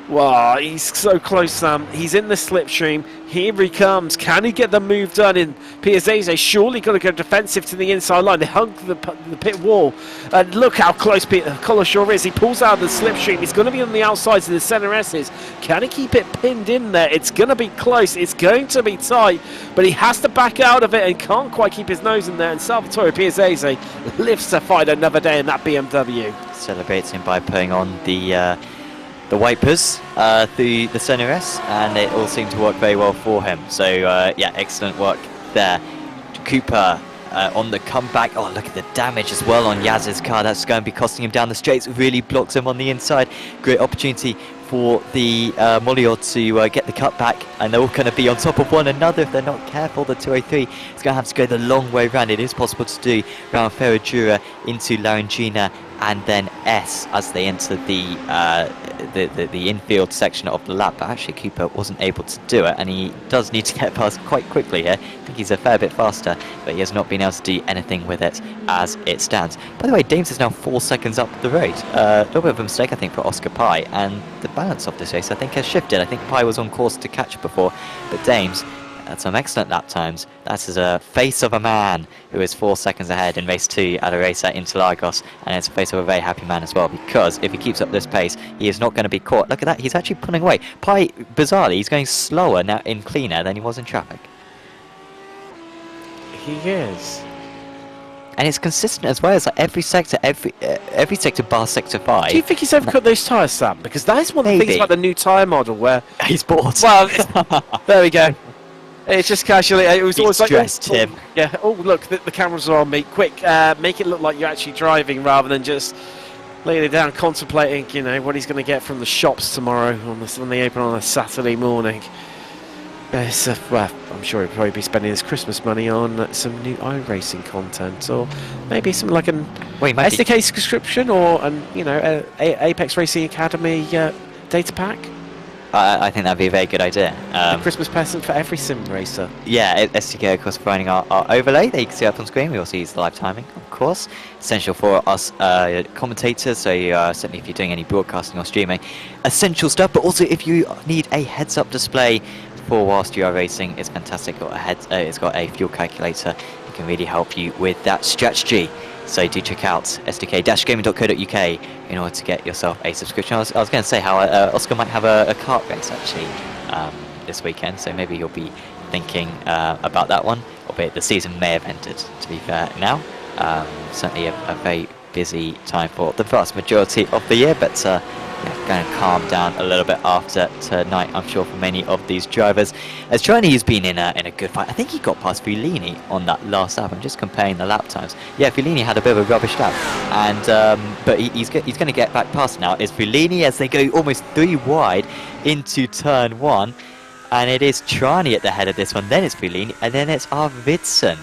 Wow, he's so close, Sam. He's in the slipstream. Here he comes. Can he get the move done in Piazzese? Surely got to go defensive to the inside line. They hung the pit wall. And look how close Collishaw is. He pulls out of the slipstream. He's going to be on the outsides of the centre S's. Can he keep it pinned in there? It's going to be close. It's going to be tight. But he has to back out of it and can't quite keep his nose in there. And Salvatore Piazzese lives to fight another day in that BMW. Celebrates him by putting on the wipers through the center S, and it all seemed to work very well for him. So yeah, excellent work there. Cooper on the comeback. Oh, look at the damage as well on Yaz's car. That's going to be costing him down the straights. It really blocks him on the inside. Great opportunity for the Mollior to get the cut back, and they're all going to be on top of one another if they're not careful. The 203 is going to have to go the long way round. It is possible to do around Ferradura into Laringina and then S as they enter the infield section of the lap. But actually Cooper wasn't able to do it, and he does need to get past quite quickly here. I think he's a fair bit faster, but he has not been able to do anything with it as it stands. By the way, Dames is now 4 seconds up the road. A little bit of a mistake, I think, for Oscar Pi, and the balance of this race, I think, has shifted. I think Pi was on course to catch before, but Dames had some excellent lap times. That is a face of a man who is 4 seconds ahead in race 2 at a race at Interlagos, and it's a face of a very happy man as well, because if he keeps up this pace, he is not going to be caught. Look at that, he's actually pulling away. Pi, bizarrely, he's going slower now in cleaner than he was in traffic. He is. And it's consistent as well as like every sector bar sector 5. Do you think he's overcut those tyres, Sam? Because that is one of the things about the new tyre model where he's bored. Well, there we go. It's just casually. It was always like, him. Yeah. Oh, look, the cameras are on me. Quick, make it look like you're actually driving rather than just laying it down, contemplating, you know, what he's going to get from the shops tomorrow when they open on a Saturday morning. Well, I'm sure he'll probably be spending his Christmas money on some new iRacing content, or maybe some like an SDK subscription, or Apex Racing Academy data pack. I think that'd be a very good idea. A Christmas present for every sim racer. Yeah, SDK, of course, providing our overlay that you can see up on screen. We also use the live timing, of course. Essential for us commentators, so certainly if you're doing any broadcasting or streaming. Essential stuff, but also if you need a heads-up display for whilst you are racing, it's fantastic. It's got a fuel calculator. It can really help you with that strategy. So do check out sdk-gaming.co.uk in order to get yourself a subscription. I was going to say how Oscar might have a kart race actually this weekend, so maybe you'll be thinking about that one. Albeit the season may have ended, to be fair now. Certainly a very busy time for the vast majority of the year, but going to calm down a little bit after tonight, I'm sure, for many of these drivers. As China has been in a good fight. I think he got past Fulini on that last lap. I'm just comparing the lap times. Yeah, Fulini had a bit of a rubbish lap, and but he's going to get back past now. It's Fulini as they go almost 3 wide into turn 1, and it is Trani at the head of this one. Then it's Fulini, and then it's Arvidsson.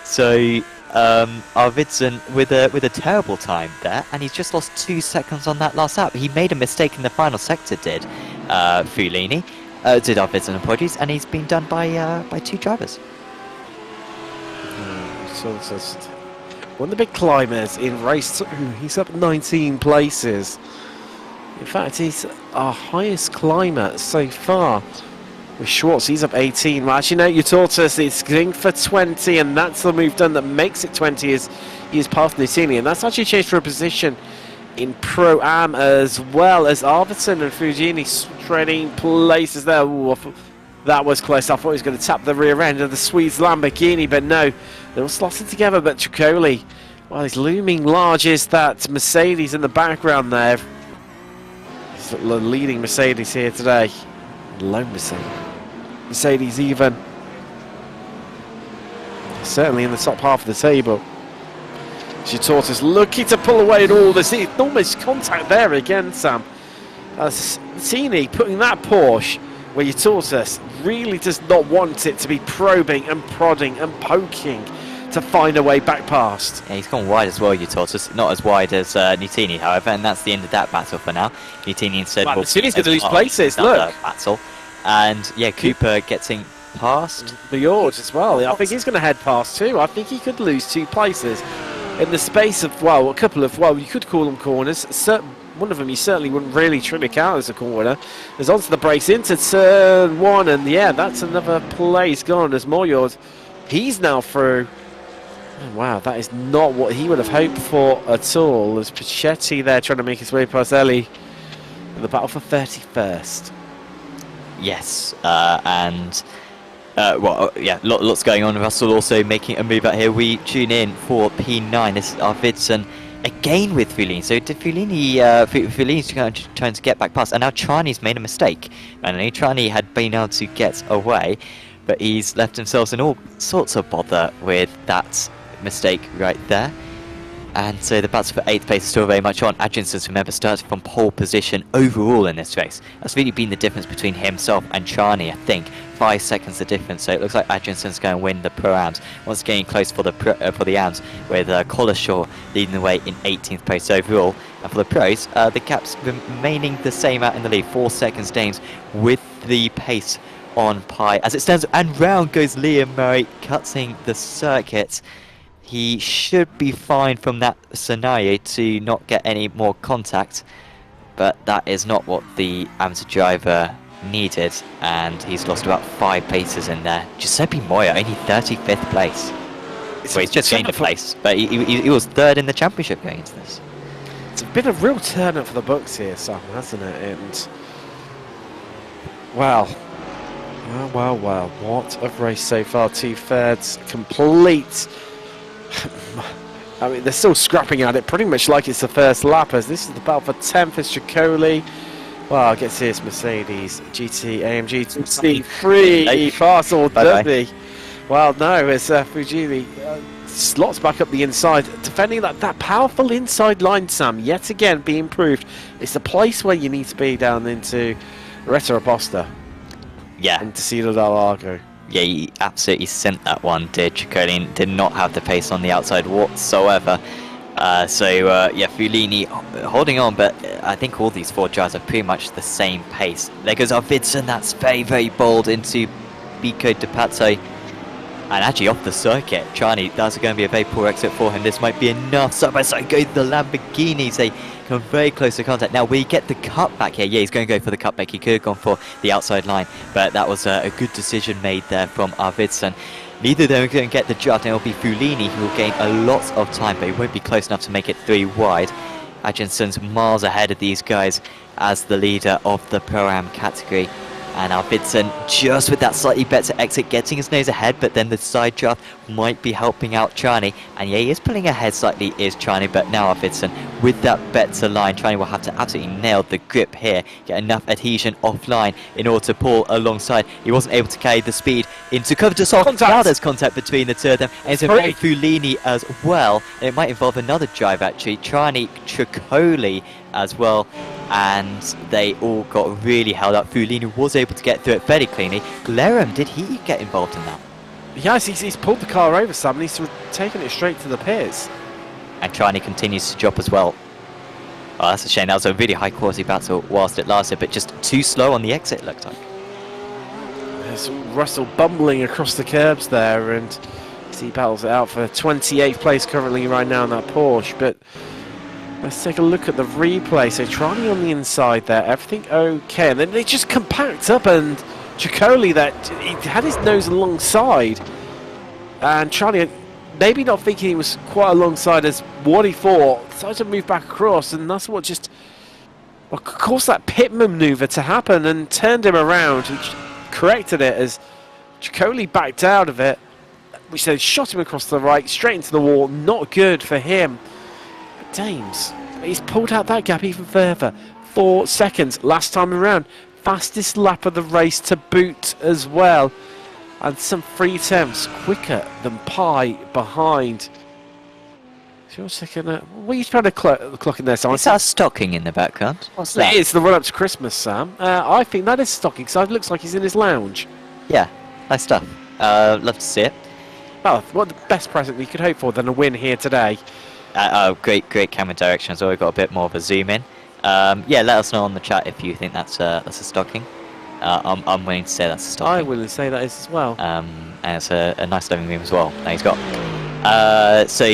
So Arvidsson with a terrible time there, and he's just lost 2 seconds on that last lap. He made a mistake in the final sector, did Arvidsson, apologies, and he's been done by 2 drivers. So it's just one of the big climbers in race 2. He's up 19 places. In fact, he's our highest climber so far. With Schwartz, he's up 18. Well, actually, no, you taught us it's going for 20, and that's the move done that makes it 20 is he is past Nutini, and that's actually changed for a position in Pro-Am as well as Arvidsson and Fujini trading places there. Ooh, that was close. I thought he was going to tap the rear end of the Swedes Lamborghini, but no, they were slotted together. But Tricoli, well, he's looming large is that Mercedes in the background there. He's the leading Mercedes here today. Lone Mercedes even. Certainly in the top half of the table. She taught us looking to pull away at all this enormous contact there again, Sam. Tini putting that Porsche where you taught us really does not want it to be probing and prodding and poking to find a way back past. Yeah, he's gone wide as well, you taught us. Not as wide as Nutini, however, and that's the end of that battle for now. Nutini instead will... Nutini's going to lose places, look! Battle. And, yeah, Cooper getting past. Fjord as well. I think he's going to head past too. I think he could lose 2 places in the space of, well, a couple of, well, you could call them corners. One of them you certainly wouldn't really trick out as a corner. There's onto the brakes into turn 1, and yeah, that's another place gone as Moyord. He's now through. Oh, wow, that is not what he would have hoped for at all. There's Pachetti there trying to make his way past Ellie in the battle for 31st. Yes, yeah, lots going on. Russell also making a move out here. We tune in for P9. This is Arvidsson again with Fulini. So did Fulini's trying to get back past, and now Trani's made a mistake. And Trani had been able to get away, but he's left himself in all sorts of bother with that mistake right there. And so the battle for 8th place is still very much on. Adriansson, remember, started from pole position overall in this race. That's really been the difference between himself and Trani, I think. 5 seconds the difference, so it looks like Adriansson's going to win the Pro-Ams. Once getting close for the Ams, with Collishaw leading the way in 18th place overall. And for the Pros, the gap's remaining the same out in the lead. 4 seconds Dames with the pace on Pi. As it stands, and round goes Liam Murray, cutting the circuit. He should be fine from that scenario to not get any more contact, but that is not what the amateur driver needed, and he's lost about 5 places in there. Giuseppe Moya, only 35th place. So he's just gained a place, but he was 3rd in the championship going into this. It's been a real turn up for the books here, Sam, hasn't it? And well, what a race so far. 2/3 complete. I mean, they're still scrapping at it pretty much like it's the first lap, as this is the battle for 10th. It's Tricoli. Well, I guess here's Mercedes AMG GT3 fast or dirty. Well, no, it's Fujili slots back up the inside, defending that powerful inside line, Sam, yet again being proved. It's the place where you need to be down into Retta Aposta. Yeah. And Tecido del Largo. Yeah, he absolutely sent that one, did Ciccone. Did not have the pace on the outside whatsoever. Yeah, Fulini holding on, but I think all these 4 drivers are pretty much the same pace. There goes Arvidsson, that's very, very bold into Biko de Pato. And actually off the circuit, Trani, that's going to be a very poor exit for him. This might be enough. Side by side go the Lamborghinis. They come very close to contact. Now we get the cutback here. Yeah, he's going to go for the cutback. He could have gone for the outside line, but that was a good decision made there from Arvidsson. Neither of them are going to get the draft, and it'll be Fulini who will gain a lot of time, but he won't be close enough to make it 3 wide. Hutchinson's miles ahead of these guys as the leader of the Pro-Am category. And Arvidsson just with that slightly better exit, getting his nose ahead, but then the side draft might be helping out Trani. And yeah, he is pulling ahead slightly, is Trani, but now Arvidsson with that better line. Trani will have to absolutely nail the grip here, get enough adhesion offline in order to pull alongside. He wasn't able to carry the speed into cover to solve. Now there's contact between the two of them, and it's involving Fulini as well. And it might involve another drive actually, Trani, Ciccone as well. And they all got really held up. Fulini was able to get through it fairly cleanly. Lerem, did he get involved in that? Yes, he's pulled the car over, Sam, and he's taken it straight to the pits. And Trani continues to drop as well. Oh, that's a shame. That was a really high quality battle whilst it lasted, but just too slow on the exit, it looked like. There's Russell bumbling across the curbs there, and he battles it out for 28th place currently right now in that Porsche. But let's take a look at the replay. So Trani on the inside there, everything okay. And then they just compact up, and Ciccone, that he had his nose alongside. And Trani, maybe not thinking he was quite alongside as what he thought, decided to move back across, and that's what just caused that pit maneuver to happen and turned him around. He corrected it as Ciccone backed out of it, which then shot him across the right, straight into the wall. Not good for him. Dames, he's pulled out that gap even further. 4 seconds last time around. Fastest lap of the race to boot as well. And some 3/10 quicker than Pi behind. So you're second. What are you trying to clock in there, Simon? Is that stocking in the background? What's that? It's the run up to Christmas, Sam. I think that is stocking, because it looks like he's in his lounge. Yeah, nice stuff. Love to see it. Well, what the best present we could hope for than a win here today. Great camera direction as well. We've got a bit more of a zoom in. Yeah, let us know on the chat if you think that's a stocking. I'm willing to say that's a stocking. I'm willing to say that is as well. And it's a nice living room as well that he's got. So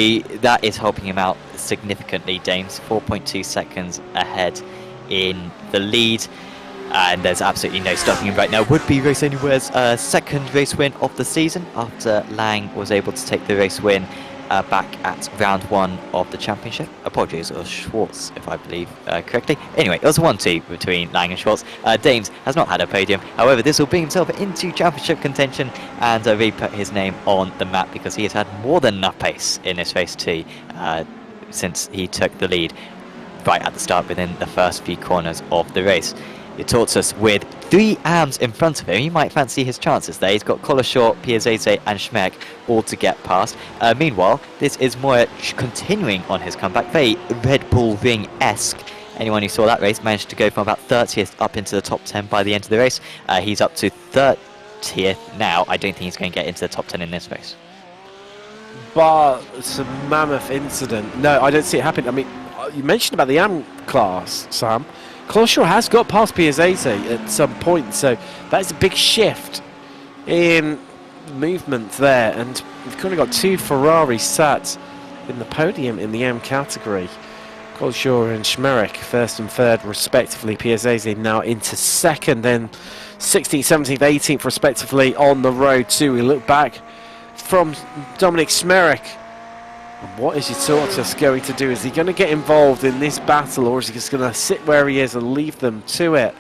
that is helping him out significantly, Dames. 4.2 seconds ahead in the lead. And there's absolutely no stopping him right now. Would be Race Anywhere's second race win of the season after Lang was able to take the race win back at round 1 of the championship. Apologies, it was Schwartz, if I believe correctly. Anyway, it was a 1-2 between Lang and Schwartz. Dames has not had a podium. However, this will bring himself into championship contention and really put his name on the map, because he has had more than enough pace in this race too, since he took the lead right at the start within the first few corners of the race. It taught us with 3 AMs in front of him. You might fancy his chances there. He's got Collishaw, Piazzese and Schmeck all to get past. Meanwhile, this is Moya continuing on his comeback. Very Red Bull Ring-esque. Anyone who saw that race managed to go from about 30th up into the top 10 by the end of the race. He's up to 30th now. I don't think he's going to get into the top 10 in this race. But it's a mammoth incident. No, I don't see it happen. I mean, you mentioned about the AM class, Sam. Collishaw has got past Piazzese at some point, so that's a big shift in movement there. And we've kind of got 2 Ferraris sat in the podium in the M category. Collishaw and Schmerich, first and third respectively. Piazzese now into second, then 16th, 17th, 18th respectively on the road too. We look back from Dominic Schmerich. What is Tortoise going to do? Is he going to get involved in this battle, or is he just going to sit where he is and leave them to it?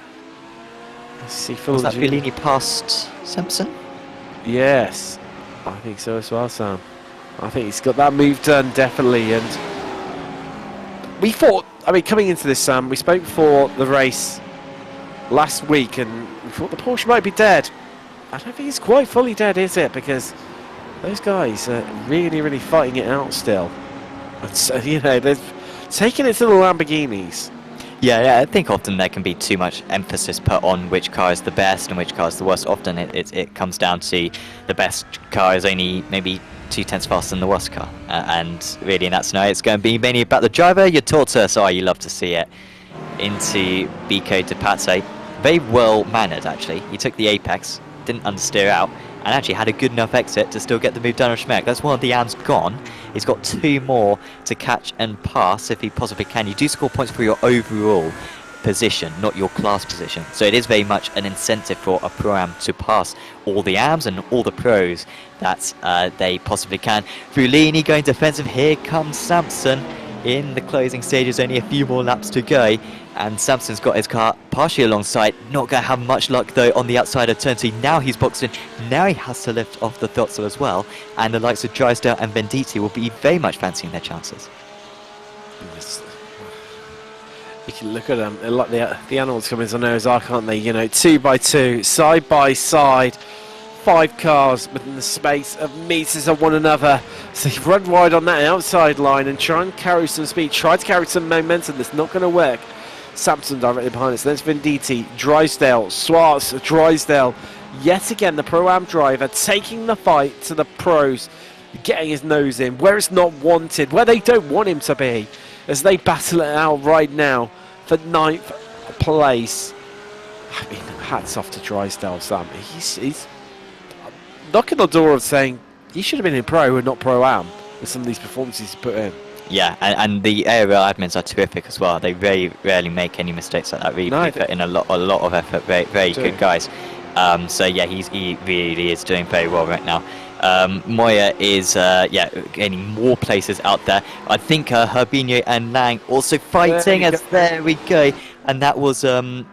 Let's see. Was that Fulini past Simpson? Yes, I think so as well, Sam. I think he's got that move done, definitely. And we thought, I mean, coming into this, Sam, we spoke before the race last week, and we thought the Porsche might be dead. I don't think it's quite fully dead, is it? Because those guys are really, really fighting it out still. It's, you know, they've taken it to the Lamborghinis. Yeah, I think often there can be too much emphasis put on which car is the best and which car is the worst. Often it comes down to the best car is only maybe 2/10 faster than the worst car. And really in that scenario, it's going to be mainly about the driver. Your tortoise, you love to see it. Into Bico to Pate. Very well mannered, actually. He took the apex, didn't understeer out, and actually had a good enough exit to still get the move done on Schmeck. That's one of the AMs gone. He's got 2 more to catch and pass if he possibly can. You do score points for your overall position, not your class position. So it is very much an incentive for a pro-am to pass all the AMs and all the pros that they possibly can. Frulini going defensive. Here comes Samson in the closing stages. Only a few more laps to go. And Samson's got his car partially alongside. Not going to have much luck though on the outside of turn 2. Now he's boxed in. Now he has to lift off the throttle as well. And the likes of Drysdale and Venditti will be very much fancying their chances. You can look at them, like the animals come into nose, can't they? You know, 2 by 2, side by side, 5 cars within the space of meters of one another. So you run wide on that outside line and try and carry some speed, try to carry some momentum. That's not going to work. Samson directly behind us. Then it's Venditti, Drysdale, Swartz, Drysdale. Yet again, the Pro-Am driver taking the fight to the pros, getting his nose in where it's not wanted, where they don't want him to be, as they battle it out right now for 9th place. I mean, hats off to Drysdale, Sam. He's knocking the door of saying he should have been in Pro and not Pro-Am with some of these performances he put in. Yeah, and the ARL admins are terrific as well. They very rarely make any mistakes like that. Really put in a lot of effort. Very good guys. So yeah, he really is doing very well right now. Moya is gaining more places out there. I think Herbinho and Lang also fighting. There we go. And that was Lang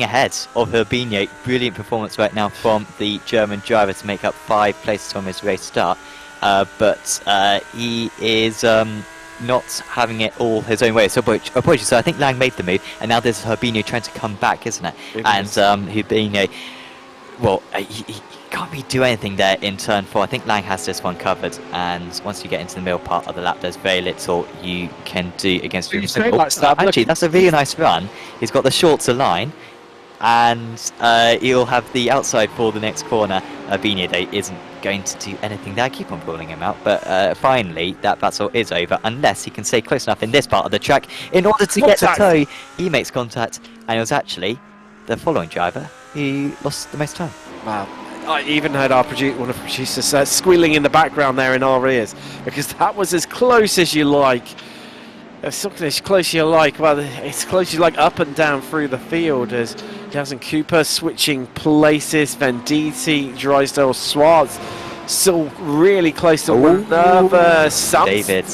ahead of Herbinho. Brilliant performance right now from the German driver to make up 5 places from his race start. But he is not having it all his own way. So apologies. So I think Lang made the move, and now there's Herbinho trying to come back, isn't it? And Herbinho, well, he can't really do anything there in turn 4. I think Lang has this one covered, and once you get into the middle part of the lap, there's very little you can do against him. Actually, that's a really nice run. He's got the shorter line, and he'll have the outside for the next corner. Herbinho, though, isn't going to do anything there. I keep on pulling him out, but finally that battle is over, unless he can stay close enough in this part of the track in order to get the toe. He makes contact, and it was actually the following driver who lost the most time. Wow. I even heard one of the producers squealing in the background there in our ears, because that was as close as you like. Something as close as you like. Well, it's close as you like up and down through the field as Jazz and Cooper switching places. Venditti, Drysdale, Swartz still really close to one another. David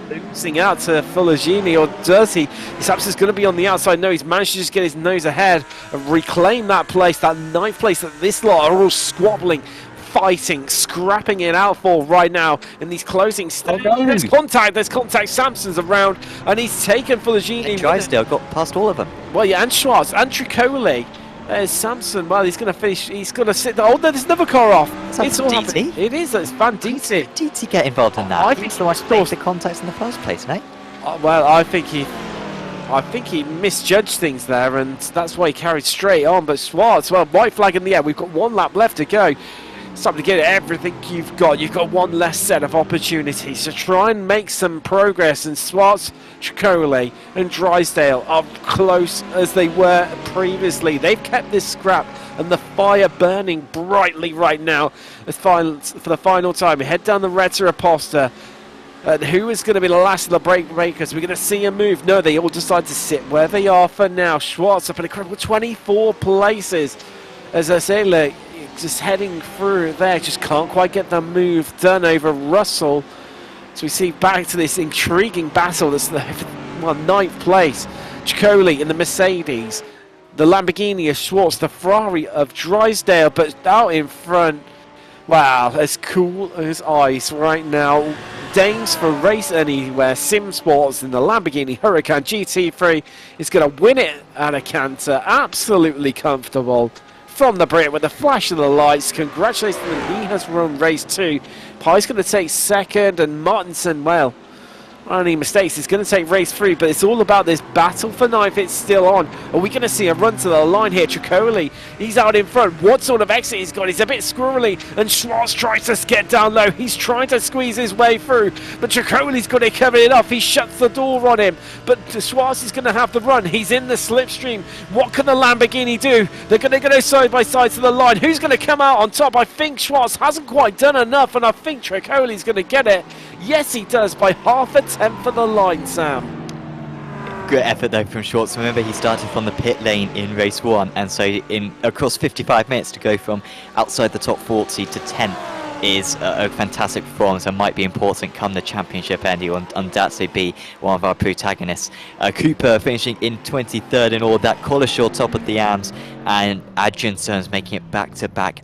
losing out to Fulagini, or does he? Samson's going to be on the outside. No, he's managed to just get his nose ahead and reclaim that place, that 9th place that this lot are all squabbling, fighting, scrapping it out for right now in these closing stages. There's contact. Samson's around, and he's taken Fulagini. Drysdale got past all of them. Well, yeah, and Schwartz, and Tricoli. There's Samson. Well, he's going to finish. He's going to sit there. Oh, no, there's another car off. It's all happening. It is. It's Venditti. Venditti get involved in that? I think so. I thought the contacts in the first place, mate. Well, I think he misjudged things there, and that's why he carried straight on. But Schwartz, well, white flag in the air. We've got 1 lap left to go. It's time to get everything you've got. You've got 1 less set of opportunities to try and make some progress. And Swartz, Tricoli and Drysdale are close as they were previously. They've kept this scrap and the fire burning brightly right now. For the final time, we head down the Retta Aposta. Who is going to be the last of the break breakers? We're going to see a move. No, they all decide to sit where they are for now. Schwartz up in incredible 24 places. As I say, look, just heading through there, just can't quite get the move done over Russell. So we see back to this intriguing battle. That's the 9th place. Tricoli in the Mercedes, the Lamborghini of Schwartz, the Ferrari of Drysdale, but out in front, wow, as cool as ice right now. Dames for Race Anywhere, Sim Sports in the Lamborghini Huracan GT3 is going to win it at a canter. Absolutely comfortable. from the Brit with the flash of the lights. Congratulations to him. He has run race 2. Pye's going to take second, and Martinson, well, only mistakes. He's going to take race 3, but it's all about this battle for ninth. It's still on. Are we going to see a run to the line here? Tricoli, he's out in front. What sort of exit he's got? He's a bit squirrely, and Schwartz tries to get down low. He's trying to squeeze his way through, but Tricoli's got to cover it off. He shuts the door on him, but Schwartz is going to have the run. He's in the slipstream. What can the Lamborghini do? They're going to go side by side to the line. Who's going to come out on top? I think Schwartz hasn't quite done enough, and I think Tricoli's going to get it. Yes, he does, by half a tenth for the line, Sam. Good effort though from Schwartz. Remember, he started from the pit lane in race 1, and so in across 55 minutes to go from outside the top 40 to 10th is a fantastic performance and might be important come the championship end. He will undoubtedly be one of our protagonists. Cooper finishing in 23rd in all that. Collishaw top of the AMs, and Adjunsterns making it back-to-back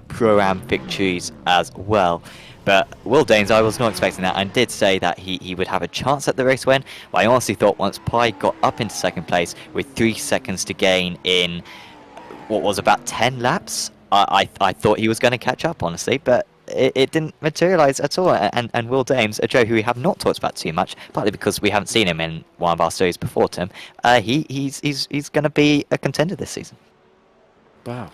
Pro-Am victories as well. But Will Dames, I was not expecting that, and did say that he would have a chance at the race win. But I honestly thought once Pye got up into second place with 3 seconds to gain in what was about 10 laps, I thought he was going to catch up, honestly. But it didn't materialise at all. And Will Dames, a Joe who we have not talked about too much, partly because we haven't seen him in one of our stories before, Tim, he's going to be a contender this season. Wow.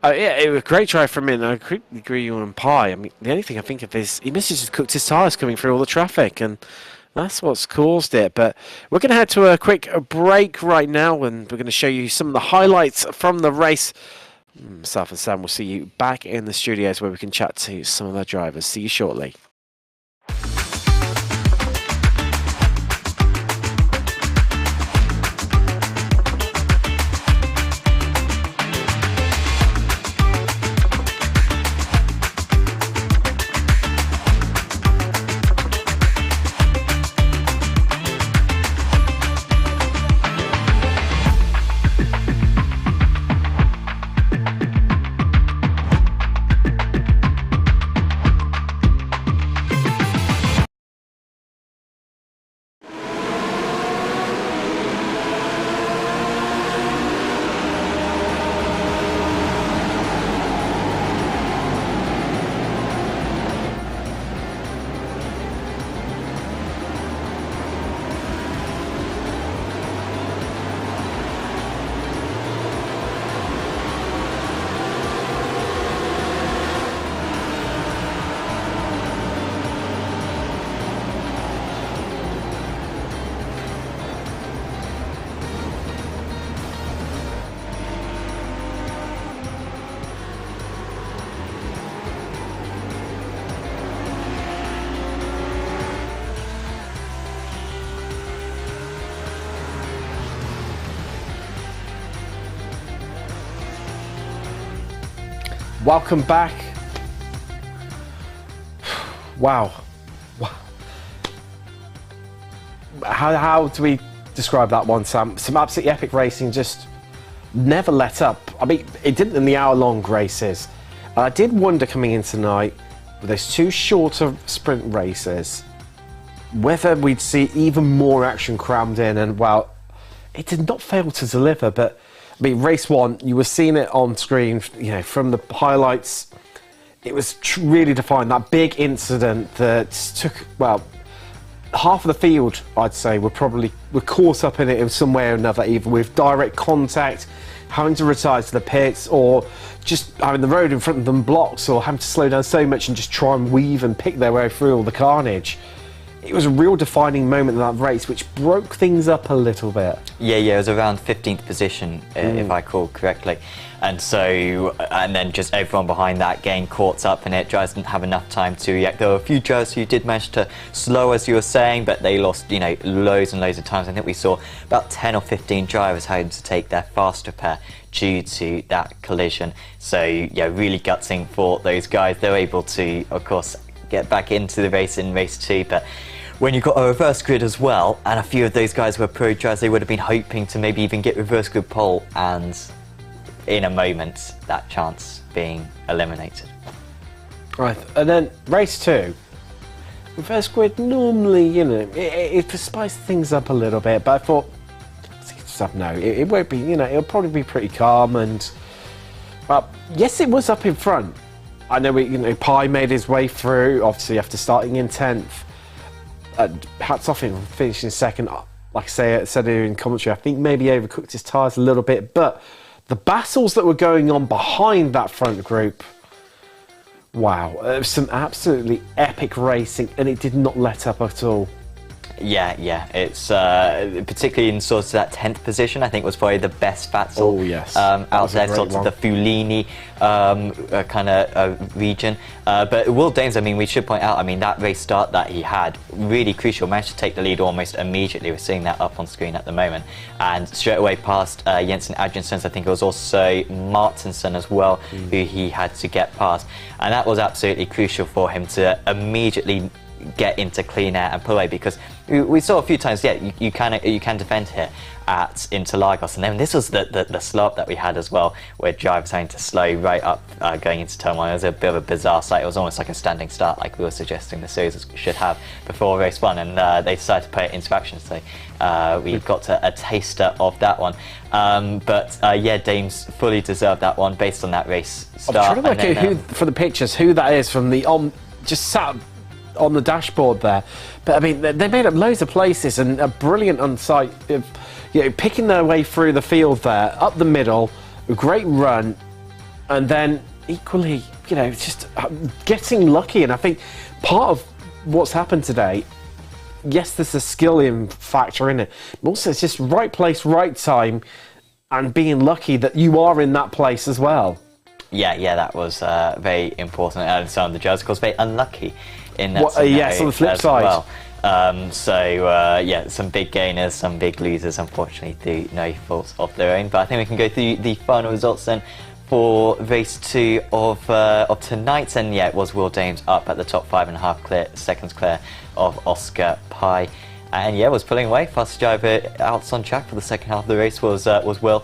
Yeah, it was a great try from him. I completely agree on Pye. I mean, the only thing I think of is he must have just cooked his tyres coming through all the traffic, and that's what's caused it. But we're going to head to a quick break right now, and we're going to show you some of the highlights from the race. Myself and Sam will see you back in the studios where we can chat to some of our drivers. See you shortly. Welcome back. Wow. How do we describe that one, Sam? Some absolutely epic racing, just never let up. I mean, it didn't in the hour-long races. I did wonder coming in tonight, with those 2 shorter sprint races, whether we'd see even more action crammed in, and well, it did not fail to deliver. But I mean, race 1, you were seeing it on screen, you know, from the highlights. It was really defined, that big incident that took, well, half of the field, I'd say, were caught up in it in some way or another, either with direct contact, having to retire to the pits, or just having the road in front of them blocked, or having to slow down so much and just try and weave and pick their way through all the carnage. It was a real defining moment in that race, which broke things up a little bit. Yeah, it was around 15th position, if I recall correctly. And so, and then just everyone behind that getting caught up in it. Drivers didn't have enough time to react. There were a few drivers who did manage to slow, as you were saying, but they lost, you know, loads and loads of times. I think we saw about 10 or 15 drivers having to take their fast repair due to that collision. So, yeah, really gutting for those guys. They were able to, of course, get back into the race in race 2, but when you've got a reverse grid as well, and a few of those guys were pro drivers, they would have been hoping to maybe even get reverse grid pole, and in a moment, that chance being eliminated. Right, and then race 2. Reverse grid normally, you know, it spices things up a little bit, but I thought stuff. No, it won't be. You know, it'll probably be pretty calm. And yes, it was up in front. I know, Pi made his way through, obviously after starting in 10th. Hats off him finishing second. Like I said here in commentary, I think maybe overcooked his tyres a little bit, but the battles that were going on behind that front group, wow, it was some absolutely epic racing, and it did not let up at all. Yeah, it's particularly in sort of that 10th position, I think was probably the best battle. Oh yes, out there, sort of the Fulini kind of region. But Will Dames, I mean, we should point out, I mean, that race start that he had, really crucial, managed to take the lead almost immediately. We're seeing that up on screen at the moment. And straight away past Jensen Adrianssons, I think it was also Martinsson as well, who he had to get past. And that was absolutely crucial for him to immediately get into clean air and pull away, because we saw a few times, you can defend here at Interlagos, and then this was the slow up that we had as well, where drivers having to slow right up going into turn one. It was a bit of a bizarre sight. It was almost like a standing start, like we were suggesting the series should have before race one, and they decided to put it into action, so we got a taster of that one. But yeah, Dames fully deserved that one based on that race start. I'm trying to work out who, for the pictures, who that is from the just sat on the dashboard there. But I mean, they made up loads of places, and a brilliant on site, picking their way through the field there, up the middle, a great run, and then equally, just getting lucky. And I think part of what's happened today, yes, there's a skill factor in it, but also it's just right place, right time, and being lucky that you are in that place as well. Yeah, that was very important. And some of the judges, of course, very unlucky in that yes, on the flip side. Well. Yeah, some big gainers, some big losers, unfortunately, through no faults of their own. But I think we can go through the final results then for race 2 of tonight. And yeah, it was Will Dames up at the top 5.5 seconds clear of Oscar Pi. And yeah, was pulling away. Fastest driver out on track for the second half of the race was Will.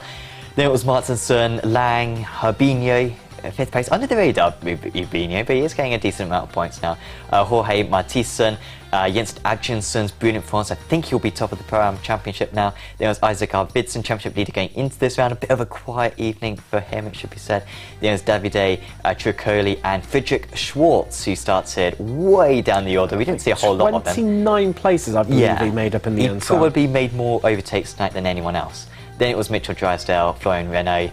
Then it was Martinsson, Lang, Herbinho, 5th place, under the radar Herbinho, but he is getting a decent amount of points now. Jorge Martinsson, Jens Adriansson's brilliant performance. I think he'll be top of the Pro-Am Championship now. There was Isaac Arvidsson, Championship leader, going into this round. A bit of a quiet evening for him, it should be said. There was Davide Tricoli and Friedrich Schwartz, who started way down the order. We didn't see a whole lot of them. 29 places, I believe, he made up in the end. He probably made more overtakes tonight than anyone else. Then it was Mitchell Drysdale, Florian Renault,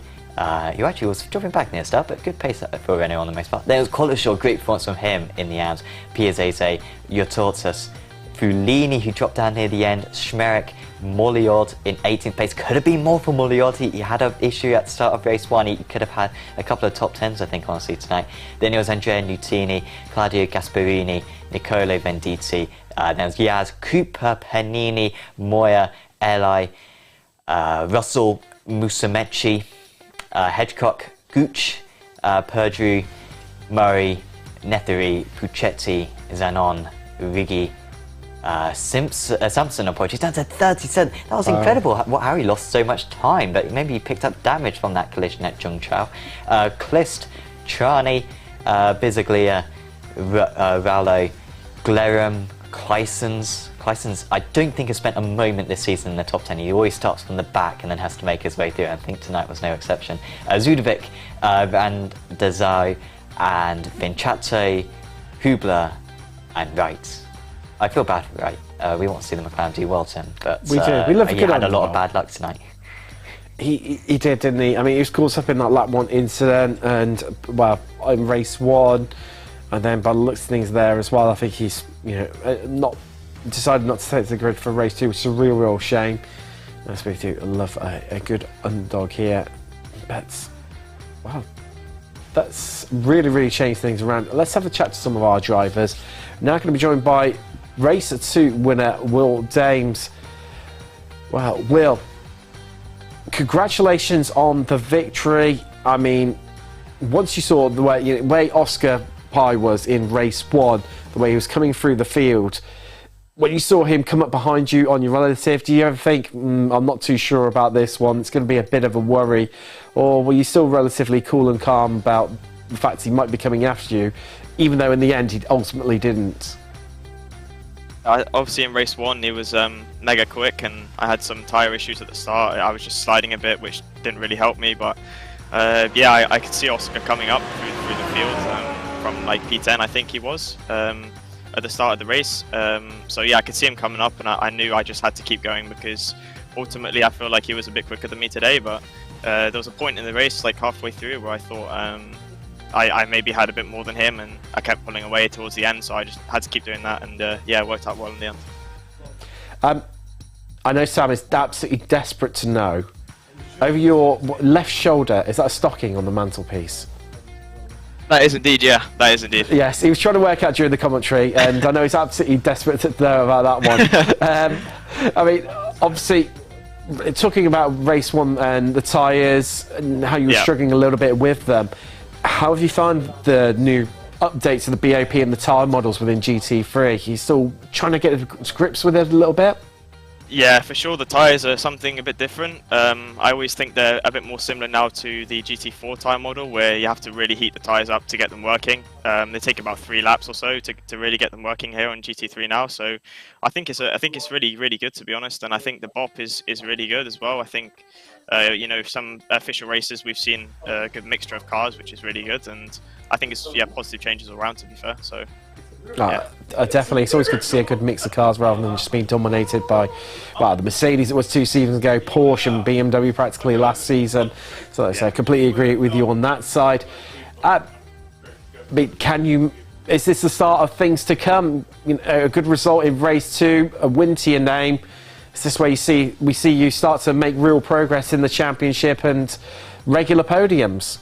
who actually was dropping back near start, but good pace for Renault on the most part. Then it was Collishaw, great performance from him in the AMS. Piazzese, Jotortus, Fulini, who dropped down near the end, Schmerich, Molliod in 18th place. Could have been more for Molliod. He had an issue at the start of race 1. He could have had a couple of top 10s, I think, honestly, tonight. Then it was Andrea Nutini, Claudio Gasparini, Nicolo Venditti, then it was Yaz, Cooper, Panini, Moya, Eli, Russell, Musumeci, Hedgecock, Gooch, Perdrew, Murray, Nethery, Puccetti, Zanon, Riggi, Sampson, apologies, down to 37. That was incredible how he lost so much time, but maybe he picked up damage from that collision at Zhengzhou. Klist, Trani, Bisaglia, Rallo, Glerum, Clysons, I don't think has spent a moment this season in the top 10. He always starts from the back and then has to make his way through. I think tonight was no exception. Zudovic, Van der Zau, and Vinciato, Hubler, and Wright. I feel bad for Wright. We want to see the McLaren do well to him, but we do. We love he had a lot of bad luck tonight. He did, didn't he? I mean, he was caught up in that lap 1 incident, and well, in race 1, and then by the looks of things there as well, I think he's decided not to take the grid for race 2, which is a real shame. As we do love a good underdog here, but wow, that's really changed things around. Let's have a chat to some of our drivers. Now going to be joined by race 2 winner Will Dames. Well, Will, congratulations on the victory. I mean, once you saw the way Oscar Pi was in race 1, the way he was coming through the field, when you saw him come up behind you on your relative, do you ever think, I'm not too sure about this one, it's going to be a bit of a worry? Or were you still relatively cool and calm about the fact he might be coming after you, even though in the end he ultimately didn't? obviously in race 1 he was mega quick, and I had some tyre issues at the start. I was just sliding a bit, which didn't really help me, but yeah, I could see Oscar coming up through the field from like P10 I think he was at the start of the race. So yeah, I could see him coming up, and I knew I just had to keep going, because ultimately I feel like he was a bit quicker than me today, but there was a point in the race like halfway through where I thought I maybe had a bit more than him, and I kept pulling away towards the end, so I just had to keep doing that, and yeah, it worked out well in the end. I know Sam is absolutely desperate to know, over your left shoulder, is that a stocking on the mantelpiece? That is indeed, yeah, that is indeed. Yes, he was trying to work out during the commentary, and I know he's absolutely desperate to know about that one. I mean, obviously, talking about race 1 and the tyres and how you were struggling a little bit with them, how have you found the new updates to the BOP and the tyre models within GT3? Are you still trying to get to grips with it a little bit? Yeah, for sure, the tyres are something a bit different. I always think they're a bit more similar now to the GT4 tyre model, where you have to really heat the tyres up to get them working. They take about 3 laps or so to really get them working here on GT3 now. So I think it's really, really good, to be honest. And I think the BOP is really good as well. I think you know, some official races we've seen a good mixture of cars, which is really good. And I think it's positive changes all around, to be fair. So. Definitely, it's always good to see a good mix of cars rather than just being dominated by, well, the Mercedes it was 2 seasons ago, Porsche and BMW practically last season. So I completely agree with you on that side. But is this the start of things to come? You know, a good result in race 2, a win to your name. Is this where we see you start to make real progress in the championship and regular podiums?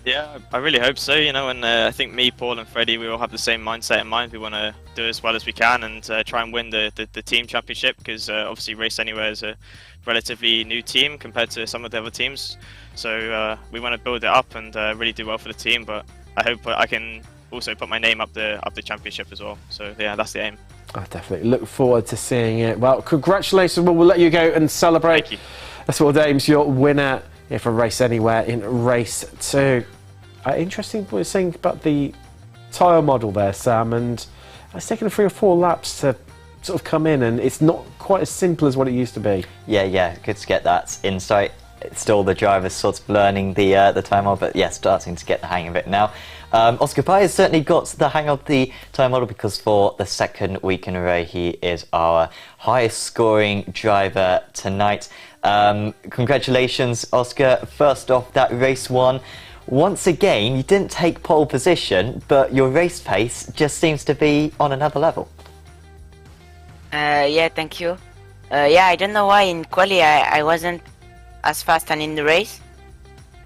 Yeah, I really hope so, you know, and I think me, Paul and Freddie, we all have the same mindset in mind. We want to do as well as we can and try and win the team championship, because obviously Race Anywhere is a relatively new team compared to some of the other teams. So we want to build it up and really do well for the team, but I hope I can also put my name up the championship as well. So yeah, that's the aim. I definitely look forward to seeing it. Well, congratulations. We'll let you go and celebrate. Thank you. That's what Dame's your winner for Race Anywhere in race 2. Interesting what you're saying about the tyre model there, Sam, and it's taken 3 or 4 laps to sort of come in, and it's not quite as simple as what it used to be. Yeah, good to get that insight. It's still the driver's sort of learning the tyre model, but yeah, starting to get the hang of it now. Oscar Pai has certainly got the hang of the tyre model, because for the 2nd week in a row, he is our highest scoring driver tonight. Congratulations, Oscar. First off, that race 1. Once again, you didn't take pole position, but your race pace just seems to be on another level. Yeah, thank you. Yeah, I don't know why in quali I wasn't as fast and in the race,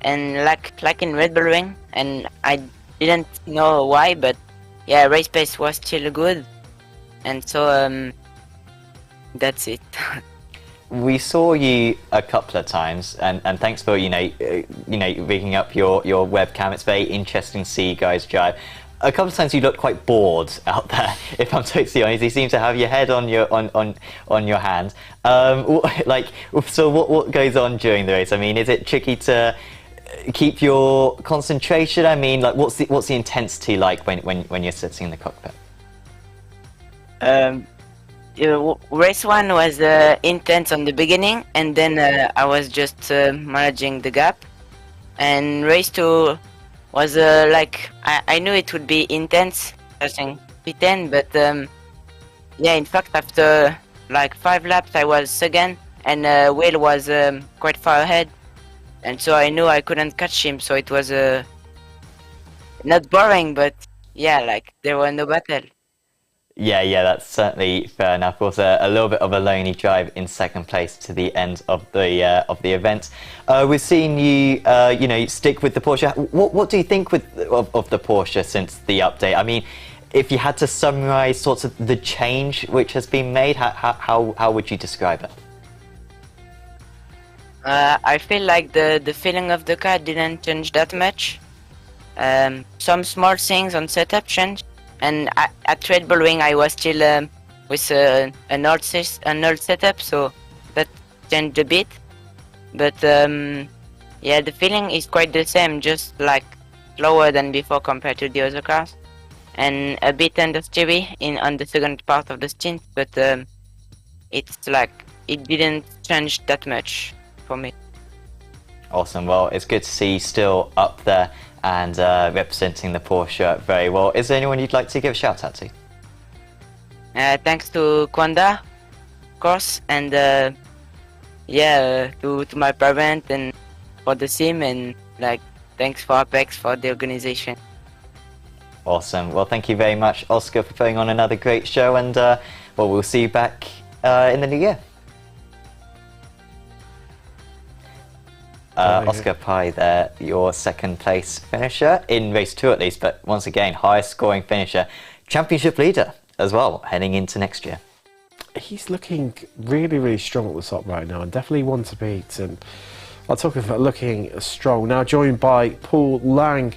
and like in Red Bull Ring, and I didn't know why, but yeah, race pace was still good, and so that's it. We saw you a couple of times, and thanks for rigging up your webcam. It's very interesting to see you guys drive. A couple of times you look quite bored out there, if I'm totally honest. You seem to have your head on your hand. So what goes on during the race? I mean, is it tricky to keep your concentration? I mean, like, what's the intensity like when you're sitting in the cockpit? Race 1 was intense on the beginning, and then I was just managing the gap. And race 2 was I knew it would be intense, passing P10, but yeah, in fact after like 5 laps I was second, and Will was quite far ahead, and so I knew I couldn't catch him. So it was not boring, but yeah, like there were no battle. Yeah, that's certainly fair enough. Of course, a little bit of a lonely drive in 2nd place to the end of the event. We've seen you, stick with the Porsche. What do you think of the Porsche since the update? I mean, if you had to summarise sort of the change which has been made, how would you describe it? I feel like the feeling of the car didn't change that much. Some small things on setup changed. And at Red Bull Ring, I was still with an old setup, so that changed a bit. But yeah, the feeling is quite the same, just like slower than before compared to the other cars. and a bit understeery on the second part of the stint, but it's like it didn't change that much for me. Awesome. Well, it's good to see you still up there and representing the Porsche very well. Is there anyone you'd like to give a shout out to? Thanks to Kwanda, of course, and to my parents and for the sim, and like thanks for Apex for the organization. Awesome. Well, thank you very much, Oscar, for putting on another great show, and we'll see you back in the new year. Oscar Pye there, your second place finisher in race 2 at least, but once again, highest scoring finisher, championship leader as well, heading into next year. He's looking really, really strong at the top right now, and definitely one to beat. And I'll talk about looking strong. Now joined by Paul Lang.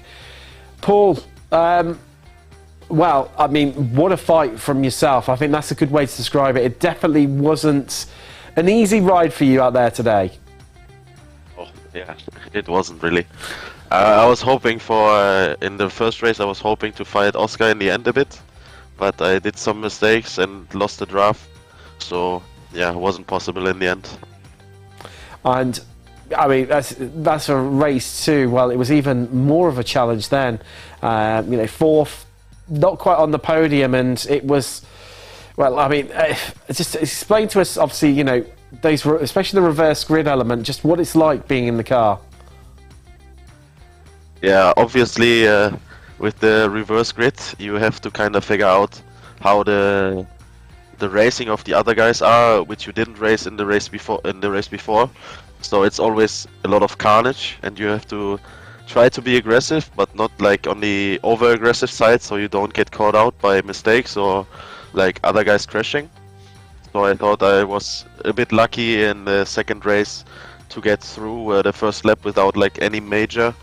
Paul, well, I mean, what a fight from yourself. I think that's a good way to describe it. It definitely wasn't an easy ride for you out there today. Oh, yeah, it wasn't really. I was hoping for, in the first race, I was hoping to fight Oscar in the end a bit, but I did some mistakes and lost the draft. So, yeah, it wasn't possible in the end. And, I mean, that's a race 2. Well, it was even more of a challenge then. Fourth, not quite on the podium, and it was, well, I mean, just explain to us, obviously, those, especially the reverse grid element, just what it's like being in the car. Yeah, obviously, with the reverse grid, you have to kind of figure out how the racing of the other guys are, which you didn't race in the race before. So it's always a lot of carnage, and you have to try to be aggressive, but not like on the over-aggressive side, so you don't get caught out by mistakes or like other guys crashing. So I thought I was a bit lucky in the second race to get through the first lap without like any major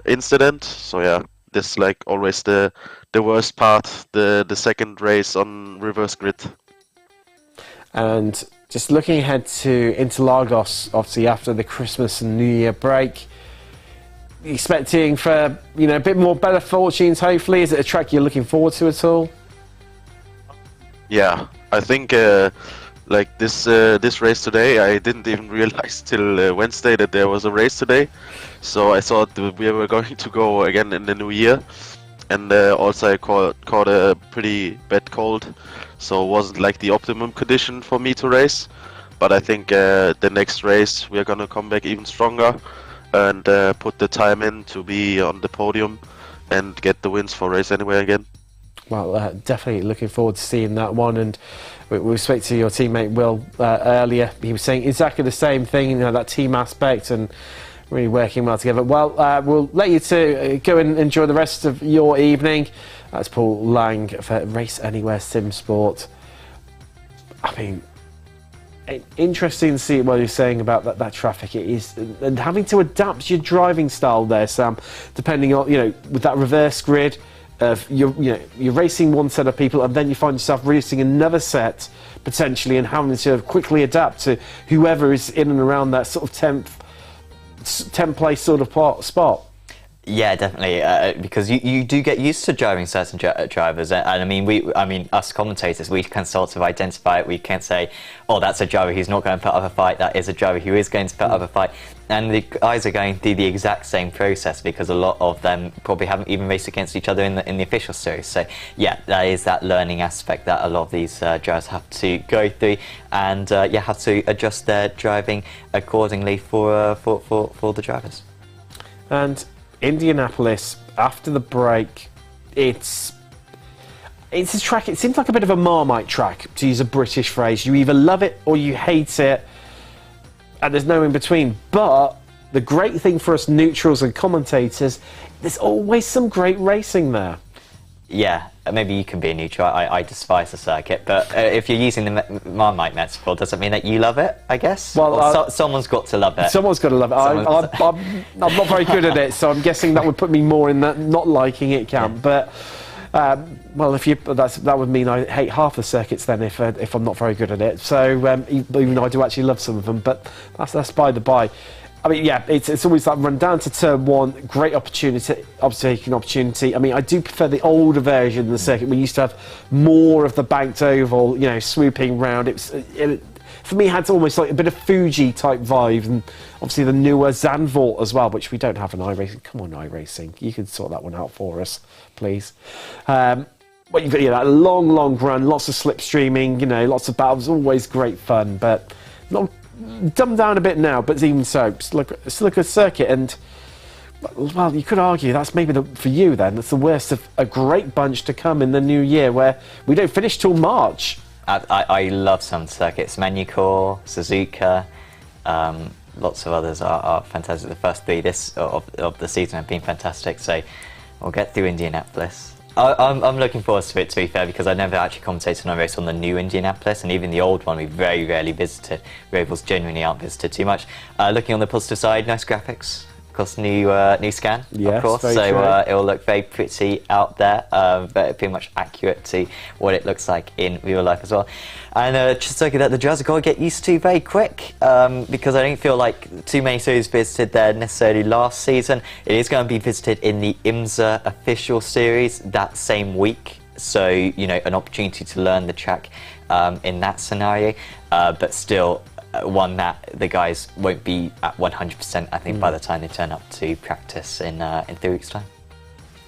incident. So yeah, this like always the worst part, the second race on reverse grid. And just looking ahead to Interlagos, obviously after the Christmas and New Year break, expecting for a bit more better fortunes. Hopefully, is it a track you're looking forward to at all? Yeah, I think like this race today, I didn't even realize till Wednesday that there was a race today. So I thought we were going to go again in the new year, and also I caught a pretty bad cold, so it wasn't like the optimum condition for me to race. But I think the next race we are gonna come back even stronger and put the time in to be on the podium and get the wins for race anyway again. Well, definitely looking forward to seeing that one. And we spoke to your teammate Will earlier. He was saying exactly the same thing, that team aspect and really working well together. Well, we'll let you to go and enjoy the rest of your evening. That's Paul Lang for Race Anywhere Sim Sport. I mean, interesting to see what you're saying about that traffic. It is, and having to adapt your driving style there, Sam, depending on with that reverse grid. You're racing one set of people, and then you find yourself racing another set potentially, and having to quickly adapt to whoever is in and around that sort of 10th place sort of spot. Yeah, definitely, because you do get used to driving certain drivers, and I mean, us commentators, we can sort of identify it. We can say, oh, that's a driver who's not going to put up a fight, that is a driver who is going to put up a fight, and the guys are going through the exact same process because a lot of them probably haven't even raced against each other in the official series. So yeah, that is that learning aspect that a lot of these drivers have to go through, and have to adjust their driving accordingly for the drivers. And Indianapolis, after the break, it's a track, it seems like a bit of a Marmite track, to use a British phrase. You either love it or you hate it, and there's no in between. But the great thing for us neutrals and commentators, there's always some great racing there. Yeah, maybe you can be a neutral. I despise the circuit, but if you're using the Marmite metaphor, does it mean that you love it, I guess? Well, someone's got to love it. Someone's got to love it. I'm not very good at it, so I'm guessing that would put me more in that not liking it camp. Yeah. But, well, that would mean I hate half the circuits then if I'm not very good at it. So, even though I do actually love some of them, but that's by the by. I mean, yeah, it's always that run down to turn one, great opportunity, obstacle opportunity. I mean, I do prefer the older version of the circuit. We used to have more of the banked oval, you know, swooping round. For me, it had almost like a bit of Fuji type vibe, and obviously the newer Zandvoort as well, which we don't have in iRacing. Come on, iRacing, you can sort that one out for us, please. But you've got that long run, lots of slipstreaming, you know, lots of battles, always great fun, but not dumbed down a bit now. But even so, still a good circuit, and well, you could argue that's maybe for you then, that's the worst of a great bunch to come in the new year, where we don't finish till March. I love some circuits. Manucore, Suzuka, lots of others are fantastic. The first three of the season have been fantastic, so we'll get through Indianapolis. I'm looking forward to it, to be fair, because I never actually commentated on a race on the new Indianapolis, and even the old one we very rarely visited. Rivals genuinely aren't visited too much. Looking on the positive side, nice graphics. Of course, new scan, yes, of course, so it will look very pretty out there, but pretty much accurate to what it looks like in real life as well. And just looking at the drivers, I've got to get used to very quick, because I don't feel like too many series visited there necessarily last season. It is going to be visited in the IMSA official series that same week, so you know, an opportunity to learn the track in that scenario, but still one that the guys won't be at 100%, I think, by the time they turn up to practice in 3 weeks' time.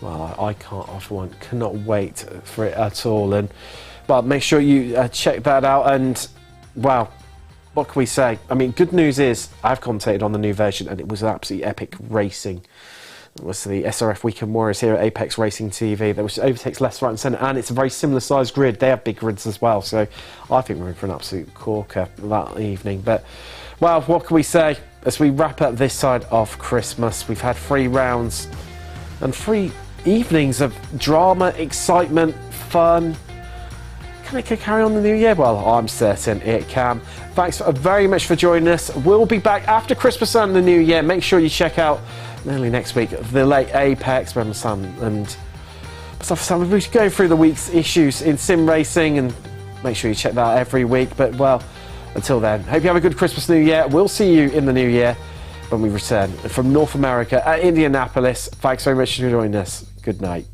Well, I cannot wait for it at all. And well, make sure you check that out. And wow, what can we say? I mean, good news is I've commentated on the new version, and it was absolutely epic racing. It was the SRF Weekend Warriors here at Apex Racing TV. There was overtakes left, right and centre, and it's a very similar sized grid. They have big grids as well, so I think we're in for an absolute corker that evening. But, well, what can we say? As we wrap up this side of Christmas, we've had 3 rounds and 3 evenings of drama, excitement, fun. Can it carry on the new year? Well, I'm certain it can. Thanks very much for joining us. We'll be back after Christmas and the new year. Make sure you check out early next week the late Apex, remember Sam and Sam, we should go through the week's issues in sim racing, and make sure you check that out every week. But well, until then, hope you have a good Christmas, New Year. We'll see you in the new year when we return from North America at Indianapolis. Thanks very much for joining us. Good night.